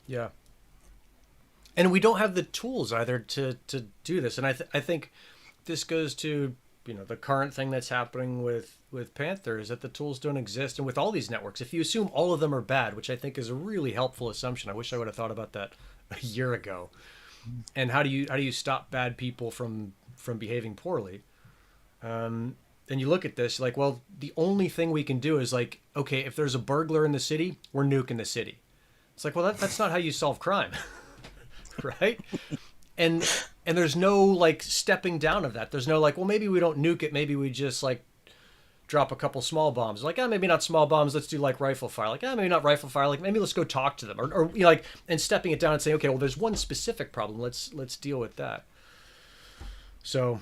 Yeah. And we don't have the tools either to do this. And I think this goes to, the current thing that's happening with Panther is that the tools don't exist. And with all these networks, if you assume all of them are bad, which I think is a really helpful assumption, I wish I would have thought about that a year ago. And how do you stop bad people from behaving poorly? And you look at this like, well, the only thing we can do is like, okay, if there's a burglar in the city, we're nuking the city. It's like, well, that's not how you solve crime, right? And there's no like stepping down of that. There's no like, well, maybe we don't nuke it. Maybe we just like drop a couple small bombs. Like, maybe not small bombs. Let's do like rifle fire. Like, maybe not rifle fire. Like, maybe let's go talk to them, or like, and stepping it down and saying, okay, well, there's one specific problem. Let's deal with that. So,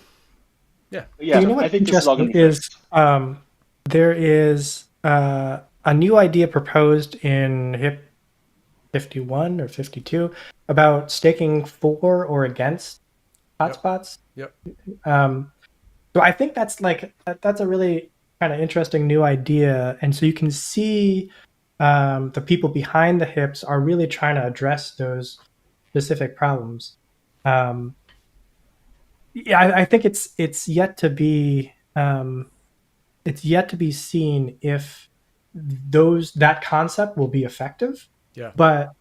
yeah. Yeah, You know what I think this is all going interesting to be is there is a new idea proposed in HIP 51 or 52 about staking for or against hotspots. Yep. So I think that's a really kind of interesting new idea, and so you can see the people behind the HIPs are really trying to address those specific problems. Yeah, I think it's yet to be seen if that concept will be effective. Yeah. But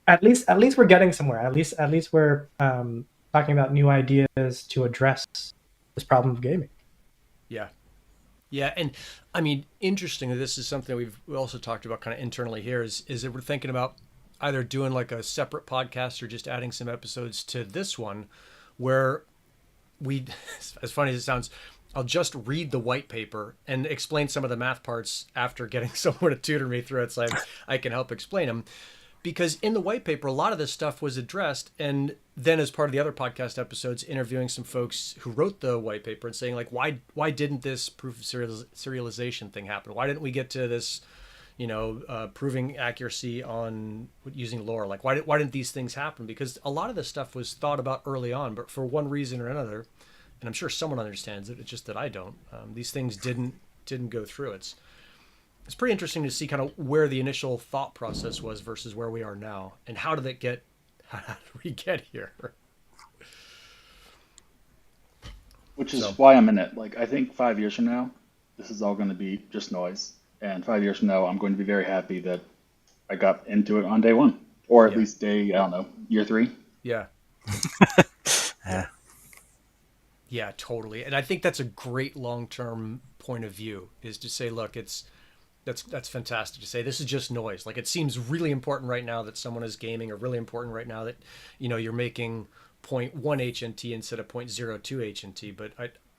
at least we're getting somewhere. At least we're talking about new ideas to address this problem of gaming. Yeah. Yeah. And I mean, interestingly, this is something we also talked about kind of internally here is that we're thinking about either doing like a separate podcast or just adding some episodes to this one where we, as funny as it sounds, I'll just read the white paper and explain some of the math parts after getting someone to tutor me through it so I can help explain them. Because in the white paper, a lot of this stuff was addressed. And then as part of the other podcast episodes, interviewing some folks who wrote the white paper and saying, like, why didn't this proof of serialization thing happen? Why didn't we get to this, proving accuracy on using lore? Like, why didn't these things happen? Because a lot of this stuff was thought about early on, but for one reason or another, and I'm sure someone understands it, it's just that I don't, these things didn't go through. It's pretty interesting to see kind of where the initial thought process was versus where we are now, and how did we get here? Which is why I'm in it. Like, I think 5 years from now, this is all going to be just noise. And 5 years from now, I'm going to be very happy that I got into it on day one, or at least year 3. Yeah. Yeah. Yeah, totally. And I think that's a great long-term point of view, is to say, look, that's fantastic to say. This is just noise. Like, it seems really important right now that someone is gaming, or really important right now that, you're making 0.1 HNT instead of 0.02 HNT. But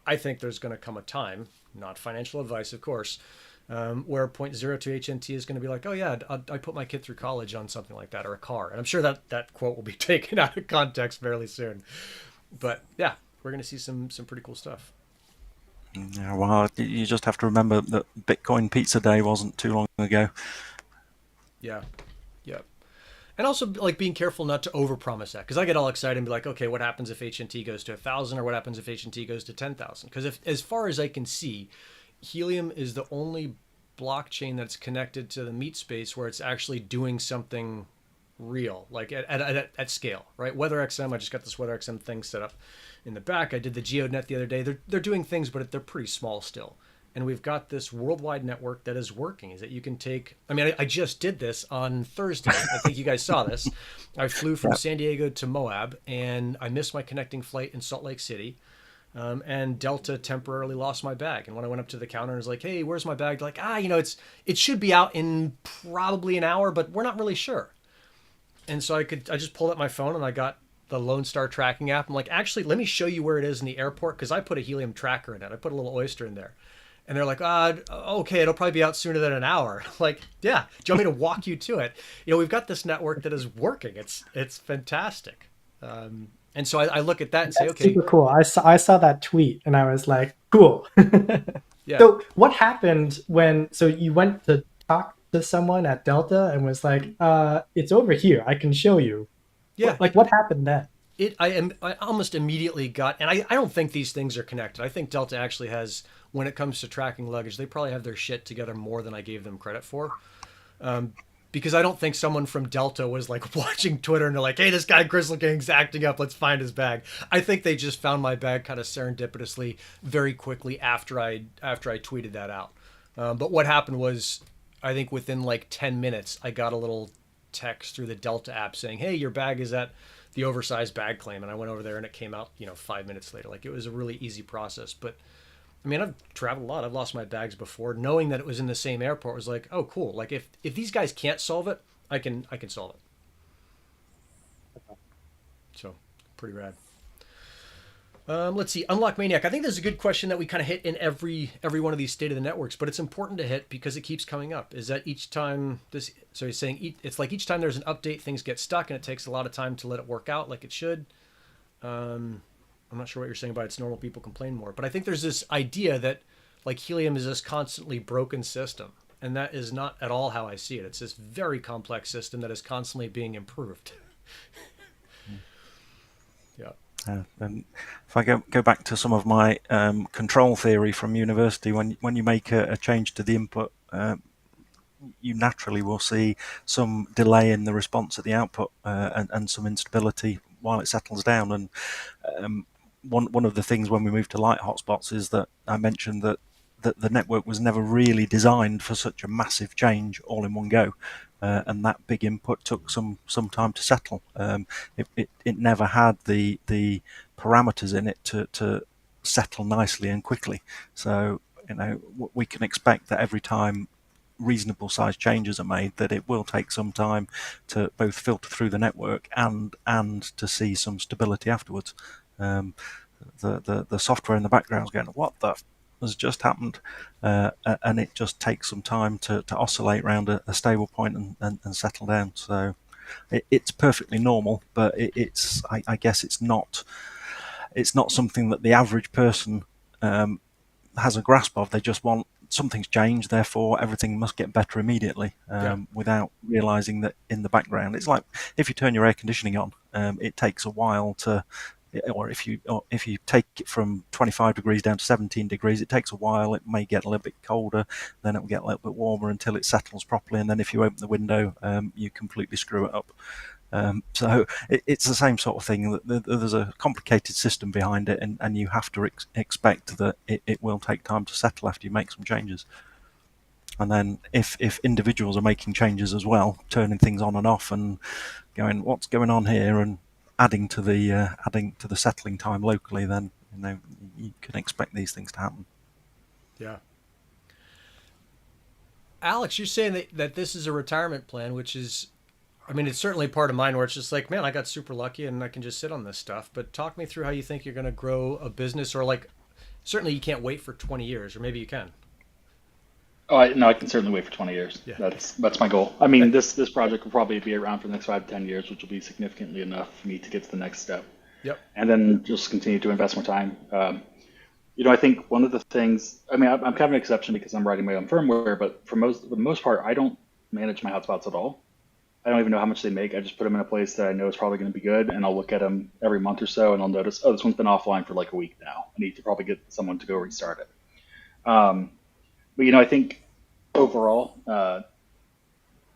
I think there's going to come a time, not financial advice, of course, where 0.02 HNT is going to be like, oh yeah, I put my kid through college on something like that, or a car. And I'm sure that quote will be taken out of context fairly soon. But yeah, we're going to see some pretty cool stuff. Yeah, well, you just have to remember that Bitcoin Pizza Day wasn't too long ago. Yeah. And also, like, being careful not to overpromise that, because I get all excited and be like, okay, what happens if HNT goes to 1,000, or what happens if HNT goes to 10,000? Because as far as I can see, Helium is the only blockchain that's connected to the meatspace where it's actually doing something real, like at scale, right? WeatherXM, I just got this WeatherXM thing set up in the back. I did the GeoNet the other day. They're doing things, but they're pretty small still. And we've got this worldwide network that is working, is that you can take, I just did this on Thursday. I think you guys saw this. I flew from San Diego to Moab, and I missed my connecting flight in Salt Lake City. And Delta temporarily lost my bag. And when I went up to the counter and was like, hey, where's my bag? They're like, it should be out in probably an hour, but we're not really sure. And so I just pulled up my phone and I got the Lone Star tracking app. I'm like, actually, let me show you where it is in the airport, because I put a Helium tracker in it. I put a little oyster in there. And they're like, okay, it'll probably be out sooner than an hour. Like, yeah, do you want me to walk you to it? We've got this network that is working. It's fantastic. And so I look at that and say, okay. Super cool. I saw that tweet and I was like, cool. Yeah. So what happened so you went to talk to someone at Delta and was like, it's over here. I can show you. Yeah. What happened then? I almost immediately got, and I don't think these things are connected. I think Delta actually has, when it comes to tracking luggage, they probably have their shit together more than I gave them credit for. Because I don't think someone from Delta was like watching Twitter and they're like, hey, this guy Crystal King's acting up. Let's find his bag. I think they just found my bag kind of serendipitously very quickly after I tweeted that out. But what happened was, I think within like 10 minutes, I got a little text through the Delta app saying, hey, your bag is at the oversized bag claim. And I went over there and it came out, 5 minutes later. Like, it was a really easy process. But I mean, I've traveled a lot. I've lost my bags before. Knowing that it was in the same airport was like, oh, cool. Like, if these guys can't solve it, I can solve it. So, pretty rad. Let's see. Unlock Maniac. I think this is a good question that we kind of hit in every one of these State of the Networks, but it's important to hit because it keeps coming up. Is that each time so he's saying it's like each time there's an update, things get stuck, and it takes a lot of time to let it work out like it should. I'm not sure what you're saying about it's normal people complain more, but I think there's this idea that like Helium is this constantly broken system, and that is not at all how I see it. It's this very complex system that is constantly being improved. Yeah. And if I go back to some of my control theory from university, when you make a change to the input, you naturally will see some delay in the response at the output and some instability while it settles down. And one of the things when we moved to light hotspots is that I mentioned that the network was never really designed for such a massive change all in one go. And that big input took some time to settle. It never had the parameters in it to settle nicely and quickly. So we can expect that every time reasonable size changes are made, that it will take some time to both filter through the network and to see some stability afterwards. The software in the background is going, what the has just happened, and it just takes some time to oscillate around a stable point and settle down. So it's perfectly normal, but I guess it's not something that the average person has a grasp of. They just want something's changed, therefore everything must get better immediately, without realizing that in the background. It's like if you turn your air conditioning on, it takes a while to, or if you take it from 25 degrees down to 17 degrees, it takes a while. It may get a little bit colder, then it will get a little bit warmer until it settles properly, and then if you open the window, you completely screw it up. So it's the same sort of thing. There's a complicated system behind it, and you have to expect that it will take time to settle after you make some changes. And then if individuals are making changes as well, turning things on and off and going, what's going on here, and adding to the settling time locally, then you can expect these things to happen. Yeah. Alex, you're saying that this is a retirement plan, which is, I mean, it's certainly part of mine where it's just like, man, I got super lucky and I can just sit on this stuff. But talk me through how you think you're going to grow a business, or like, certainly you can't wait for 20 years, or maybe you can. Oh, I can certainly wait for 20 years. Yeah. That's my goal. I mean, this project will probably be around for the next 5 to 10 years, which will be significantly enough for me to get to the next step. Yep. And then just continue to invest more time. I think one of the things, I mean, I'm kind of an exception because I'm writing my own firmware, but for the most part, I don't manage my hotspots at all. I don't even know how much they make. I just put them in a place that I know is probably going to be good, and I'll look at them every month or so, and I'll notice, oh, this one's been offline for like a week now. I need to probably get someone to go restart it. But I think overall,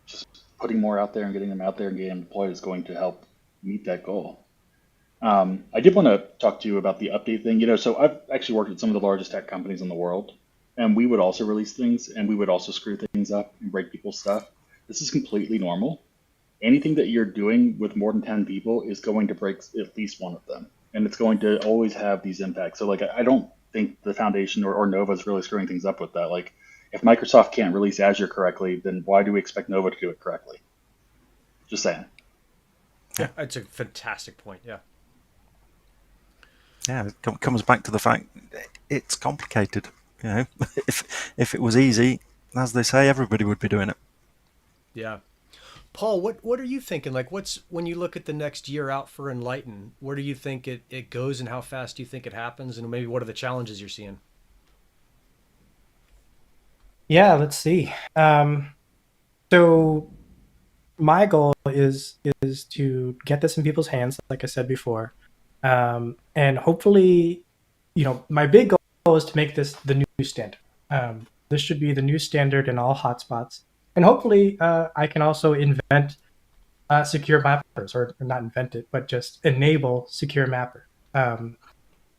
just putting more out there and getting them out there and getting them deployed is going to help meet that goal. I did want to talk to you about the update thing. So I've actually worked with some of the largest tech companies in the world, and we would also release things, and we would also screw things up and break people's stuff. This is completely normal. Anything that you're doing with more than 10 people is going to break at least one of them, and it's going to always have these impacts. So like, I don't think the foundation or Nova is really screwing things up with that. Like, if Microsoft can't release Azure correctly, then why do we expect Nova to do it correctly? Just saying. Yeah, that's a fantastic point. Yeah. Yeah, it comes back to the fact it's complicated. If it was easy, as they say, everybody would be doing it. Yeah. Paul, what are you thinking? Like, when you look at the next year out for Enlighten, where do you think it goes, and how fast do you think it happens, and maybe what are the challenges you're seeing? Yeah, let's see. So my goal is to get this in people's hands, like I said before, and hopefully, my big goal is to make this the new standard. This should be the new standard in all hotspots, and hopefully, I can also invent secure mappers, or not invent it, but just enable secure mapper.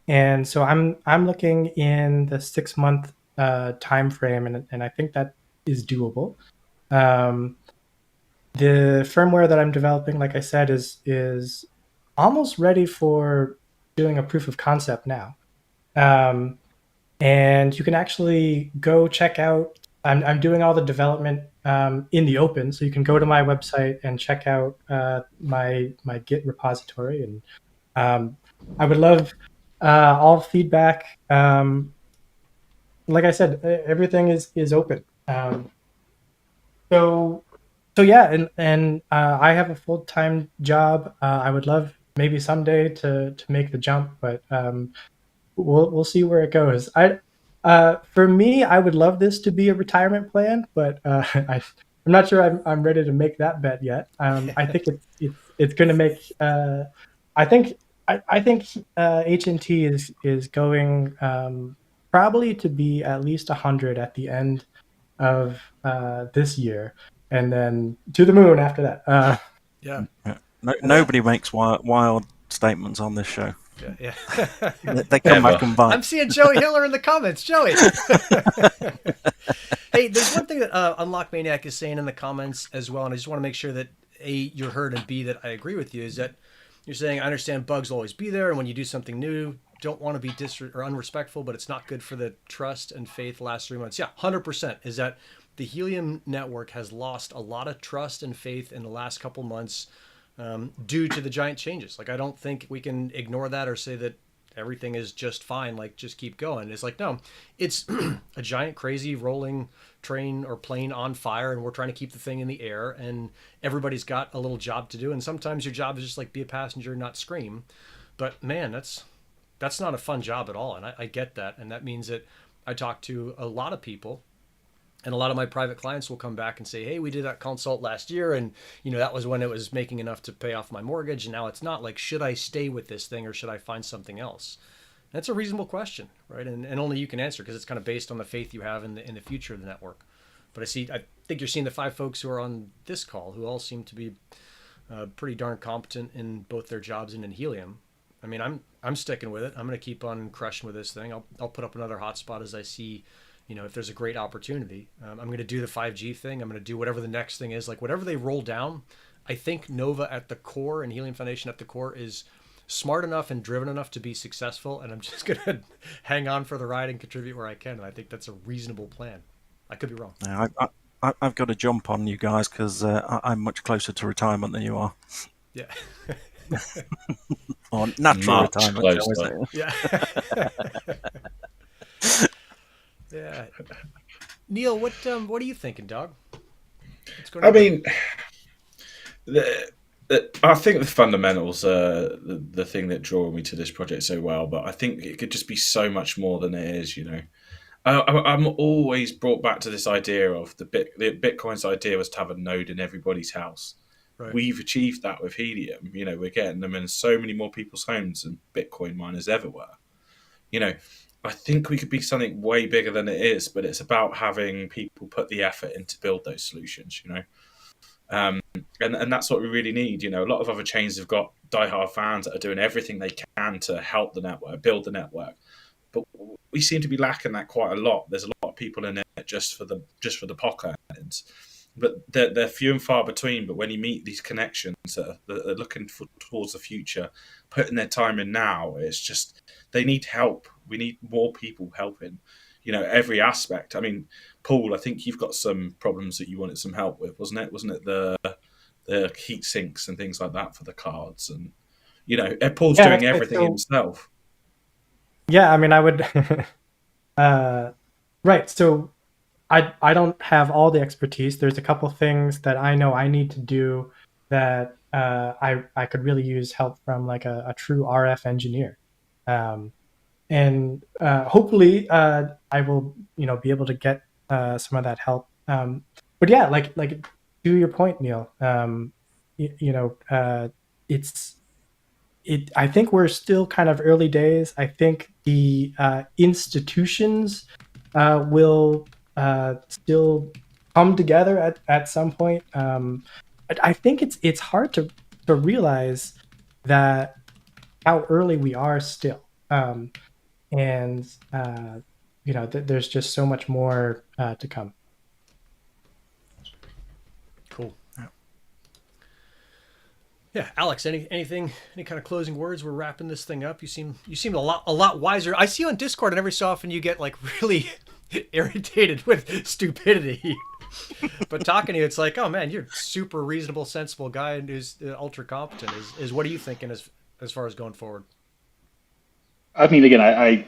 And so I'm looking in the 6 month time frame, and I think that is doable. Um, the firmware that I'm developing, like I said, is almost ready for doing a proof of concept now. Um, and you can actually go check out. I'm doing all the development in the open, so you can go to my website and check out my Git repository. And I would love all feedback. Like I said, everything is open. So so yeah, and I have a full-time job. I would love maybe someday to make the jump, but we'll see where it goes. For me, I would love this to be a retirement plan, but I'm not sure I'm ready to make that bet yet. I think it's going to make. I think I think HNT is going probably to be at least 100 at the end of this year, and then to the moon after that. Yeah. Nobody makes wild statements on this show. Yeah. They come back and bite. I'm seeing Joey Hiller in the comments. Joey. Hey, there's one thing that Unlock Maniac is saying in the comments as well, and I just want to make sure that A, you're heard, and B, that I agree with you, is that you're saying, I understand bugs will always be there, and when you do something new, don't want to be or unrespectful, but it's not good for the trust and faith last 3 months. Yeah, 100% is that the Helium network has lost a lot of trust and faith in the last couple months due to the giant changes. Like, I don't think we can ignore that or say that everything is just fine, like just keep going. It's like, no, it's a giant crazy rolling train or plane on fire, and we're trying to keep the thing in the air, and everybody's got a little job to do, and sometimes your job is just like be a passenger and not scream. But man, that's not a fun job at all, and I get that. And that means that I talk to a lot of people, and a lot of my private clients will come back and say, hey, we did that consult last year, and that was when it was making enough to pay off my mortgage, and now it's not. Like, should I stay with this thing, or should I find something else? That's a reasonable question, right? And only you can answer, because it's kind of based on the faith you have in the future of the network. But I think you're seeing the 5 folks who are on this call, who all seem to be pretty darn competent in both their jobs and in Helium. I mean, I'm sticking with it. I'm going to keep on crushing with this thing. I'll put up another hotspot as I see, if there's a great opportunity. I'm going to do the 5G thing. I'm going to do whatever the next thing is. Like, whatever they roll down, I think Nova at the core and Helium Foundation at the core is smart enough and driven enough to be successful. And I'm just going to hang on for the ride and contribute where I can. And I think that's a reasonable plan. I could be wrong. Yeah, I've got to jump on you guys, because I'm much closer to retirement than you are. Yeah. Or natural Much retirement. closer. Yeah. Yeah. Neil, what are you thinking, dog? What's going on? I mean, I think the fundamentals are the thing that draw me to this project so well, but I think it could just be so much more than it is, I'm always brought back to this idea of the Bitcoin's idea was to have a node in everybody's house. Right. We've achieved that with Helium. We're getting them in so many more people's homes than Bitcoin miners ever were. I think we could be something way bigger than it is, but it's about having people put the effort in to build those solutions, and that's what we really need. A lot of other chains have got diehard fans that are doing everything they can to help the network, build the network. But we seem to be lacking that quite a lot. There's a lot of people in it just for the pocket ends. But they're few and far between. But when you meet these connections that are looking towards the future, putting their time in now, it's just they need help. We need more people helping, every aspect. I mean, Paul, I think you've got some problems that you wanted some help with, wasn't it? Wasn't it the heat sinks and things like that for the cards? And, Paul's doing everything himself. Yeah, I mean, I would. Right. So I don't have all the expertise. There's a couple things that I know I need to do that I could really use help from, like a true RF engineer. And hopefully I will be able to get some of that help. But yeah, like to your point, Neil, I think we're still kind of early days. I think the institutions will still come together at some point. But I think it's hard to realize that how early we are still. And there's just so much more to come. Cool. Yeah, Alex. Any kind of closing words? We're wrapping this thing up. You seem a lot wiser. I see you on Discord, and every so often you get like really irritated with stupidity. But talking to you, it's like, oh man, you're a super reasonable, sensible guy, and who's ultra competent. Is what are you thinking as far as going forward? I mean, again, I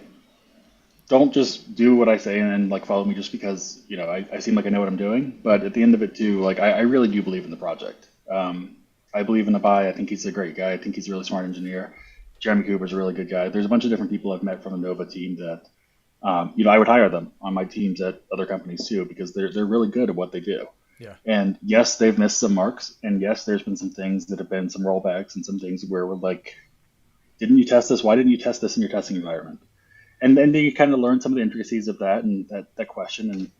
don't just do what I say and like follow me just because, I seem like I know what I'm doing. But at the end of it too, like I really do believe in the project. I believe in 𝗚𝗏𝗏. I think he's a great guy. I think he's a really smart engineer. Jeremy Cooper's a really good guy. There's a bunch of different people I've met from the Nova team that, I would hire them on my teams at other companies too, because they're really good at what they do. Yeah. And yes, they've missed some marks. And yes, there's been some things that have been some rollbacks and some things where we're like, didn't you test this? Why didn't you test this in your testing environment? And then you kind of learn some of the intricacies of that and that question. And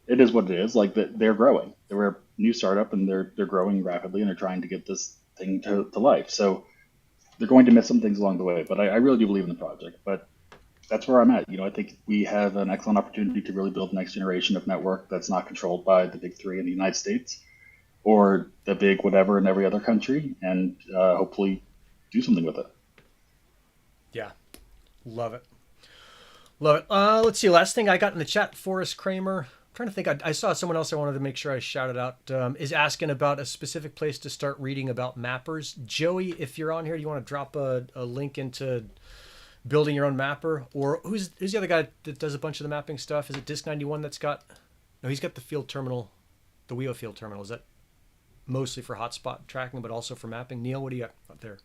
it is what it is. Like they're growing. They're a new startup and they're growing rapidly and they're trying to get this thing to life. So they're going to miss some things along the way. But I really do believe in the project. But that's where I'm at. I think we have an excellent opportunity to really build the next generation of network that's not controlled by the big three in the United States or the big whatever in every other country, and hopefully do something with it. Yeah, love it. Love it. Let's see. Last thing I got in the chat, Forrest Kramer. I'm trying to think. I saw someone else I wanted to make sure I shouted out. Is asking about a specific place to start reading about mappers. Joey, if you're on here, do you want to drop a link into building your own mapper? Or who's the other guy that does a bunch of the mapping stuff? Is it Disk91 that's got? No, he's got the field terminal, the 𝗚𝗏𝗏 field terminal. Is that mostly for hotspot tracking, but also for mapping? Neil, what do you got up there?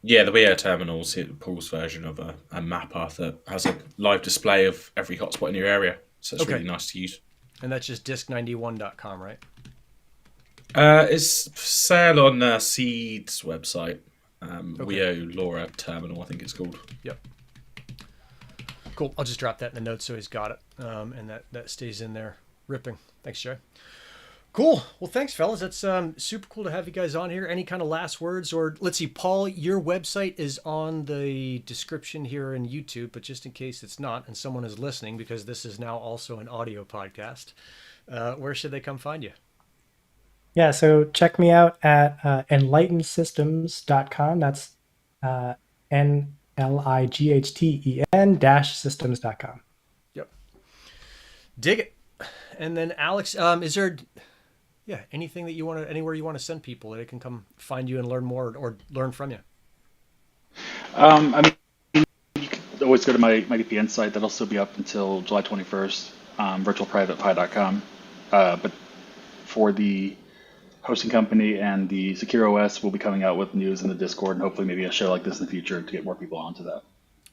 Yeah, the 𝗚𝗏𝗏 terminal's Paul's version of a mapper that has a live display of every hotspot in your area. So it's really nice to use. And that's just disk91.com, right? It's for sale on Seed's website. 𝗚𝗏𝗏 terminal, I think it's called. Yep. Cool. I'll just drop that in the notes so he's got it. And that stays in there. Ripping. Thanks, Joe. Cool. Well, thanks, fellas. That's super cool to have you guys on here. Any kind of last words? Or let's see, Paul, your website is on the description here in YouTube, but just in case it's not and someone is listening, because this is now also an audio podcast, where should they come find you? Yeah, so check me out at enlightensystems.com. That's NLIGHTEN-systems.com. Yep. Dig it. And then Alex, is there anything that you want to, anywhere you want to send people that they can come find you and learn more or learn from you? I mean, you can always go to my VPN site. That'll still be up until July 21st, virtualprivate.pi.com. But for the hosting company and the Secure OS, we'll be coming out with news in the Discord and hopefully maybe a show like this in the future to get more people onto that.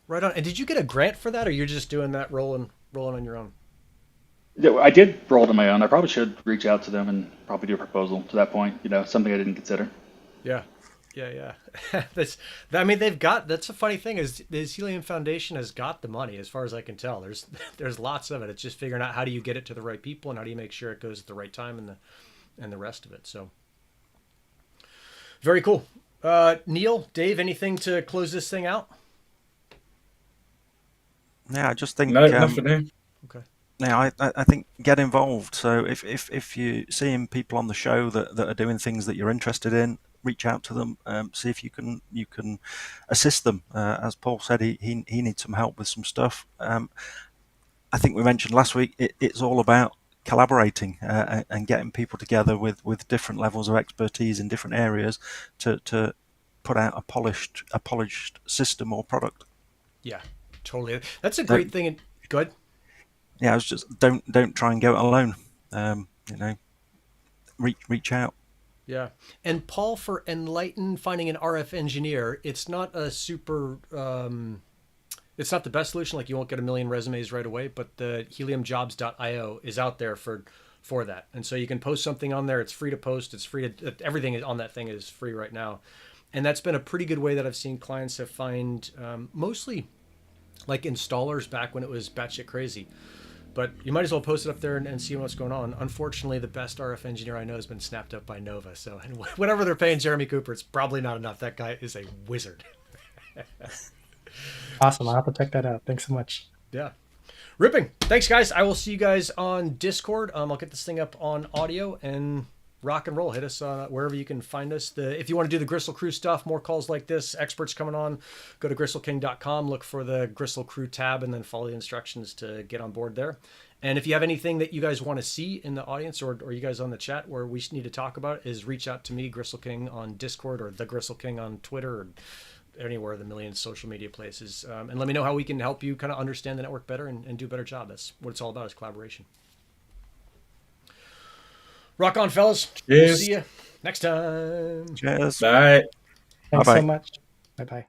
Right on. And did you get a grant for that, or you're just doing that rolling on your own? Yeah, I did roll it on my own. I probably should reach out to them and probably do a proposal to that point. Something I didn't consider. Yeah. That's a funny thing is this Helium Foundation has got the money as far as I can tell. There's lots of it. It's just figuring out how do you get it to the right people and how do you make sure it goes at the right time and the rest of it. So very cool. Neil, Dave, anything to close this thing out? Yeah, I just think No, nothing there. Okay. Now, I think get involved. So if you're seeing people on the show that are doing things that you're interested in, reach out to them, see if you can assist them. As Paul said, he needs some help with some stuff. I think we mentioned last week it's all about collaborating and getting people together with different levels of expertise in different areas to put out a polished system or product. Yeah, totally. That's a great thing. And good. Yeah, I was just don't try and go it alone. Reach out. Yeah, and Paul, for Enlighten finding an RF engineer, it's not a super. It's not the best solution. Like you won't get a million resumes right away, but the heliumjobs.io is out there for for that. And so you can post something on there. It's free to post. It's free to, everything on that thing is free right now. And that's been a pretty good way that I've seen clients have find mostly like installers back when it was batshit crazy. But you might as well post it up there and see what's going on. Unfortunately, the best RF engineer I know has been snapped up by Nova. So whatever they're paying Jeremy Cooper, it's probably not enough. That guy is a wizard. Awesome. I'll have to check that out. Thanks so much. Yeah. Ripping. Thanks, guys. I will see you guys on Discord. I'll get this thing up on audio and rock and roll. Hit us wherever you can find us. If you want to do the Gristle Crew stuff, more calls like this, experts coming on, go to gristleking.com, look for the Gristle Crew tab, and then follow the instructions to get on board there. And if you have anything that you guys want to see in the audience or you guys on the chat where we need to talk about, is reach out to me, Gristle King, on Discord, or the Gristle King on Twitter, or anywhere, the million social media places. And let me know how we can help you kind of understand the network better and do a better job. That's what it's all about, is collaboration. Rock on, fellas. Cheers. We'll see you next time. Cheers. Bye. Thanks Bye-bye. so much. Bye-bye.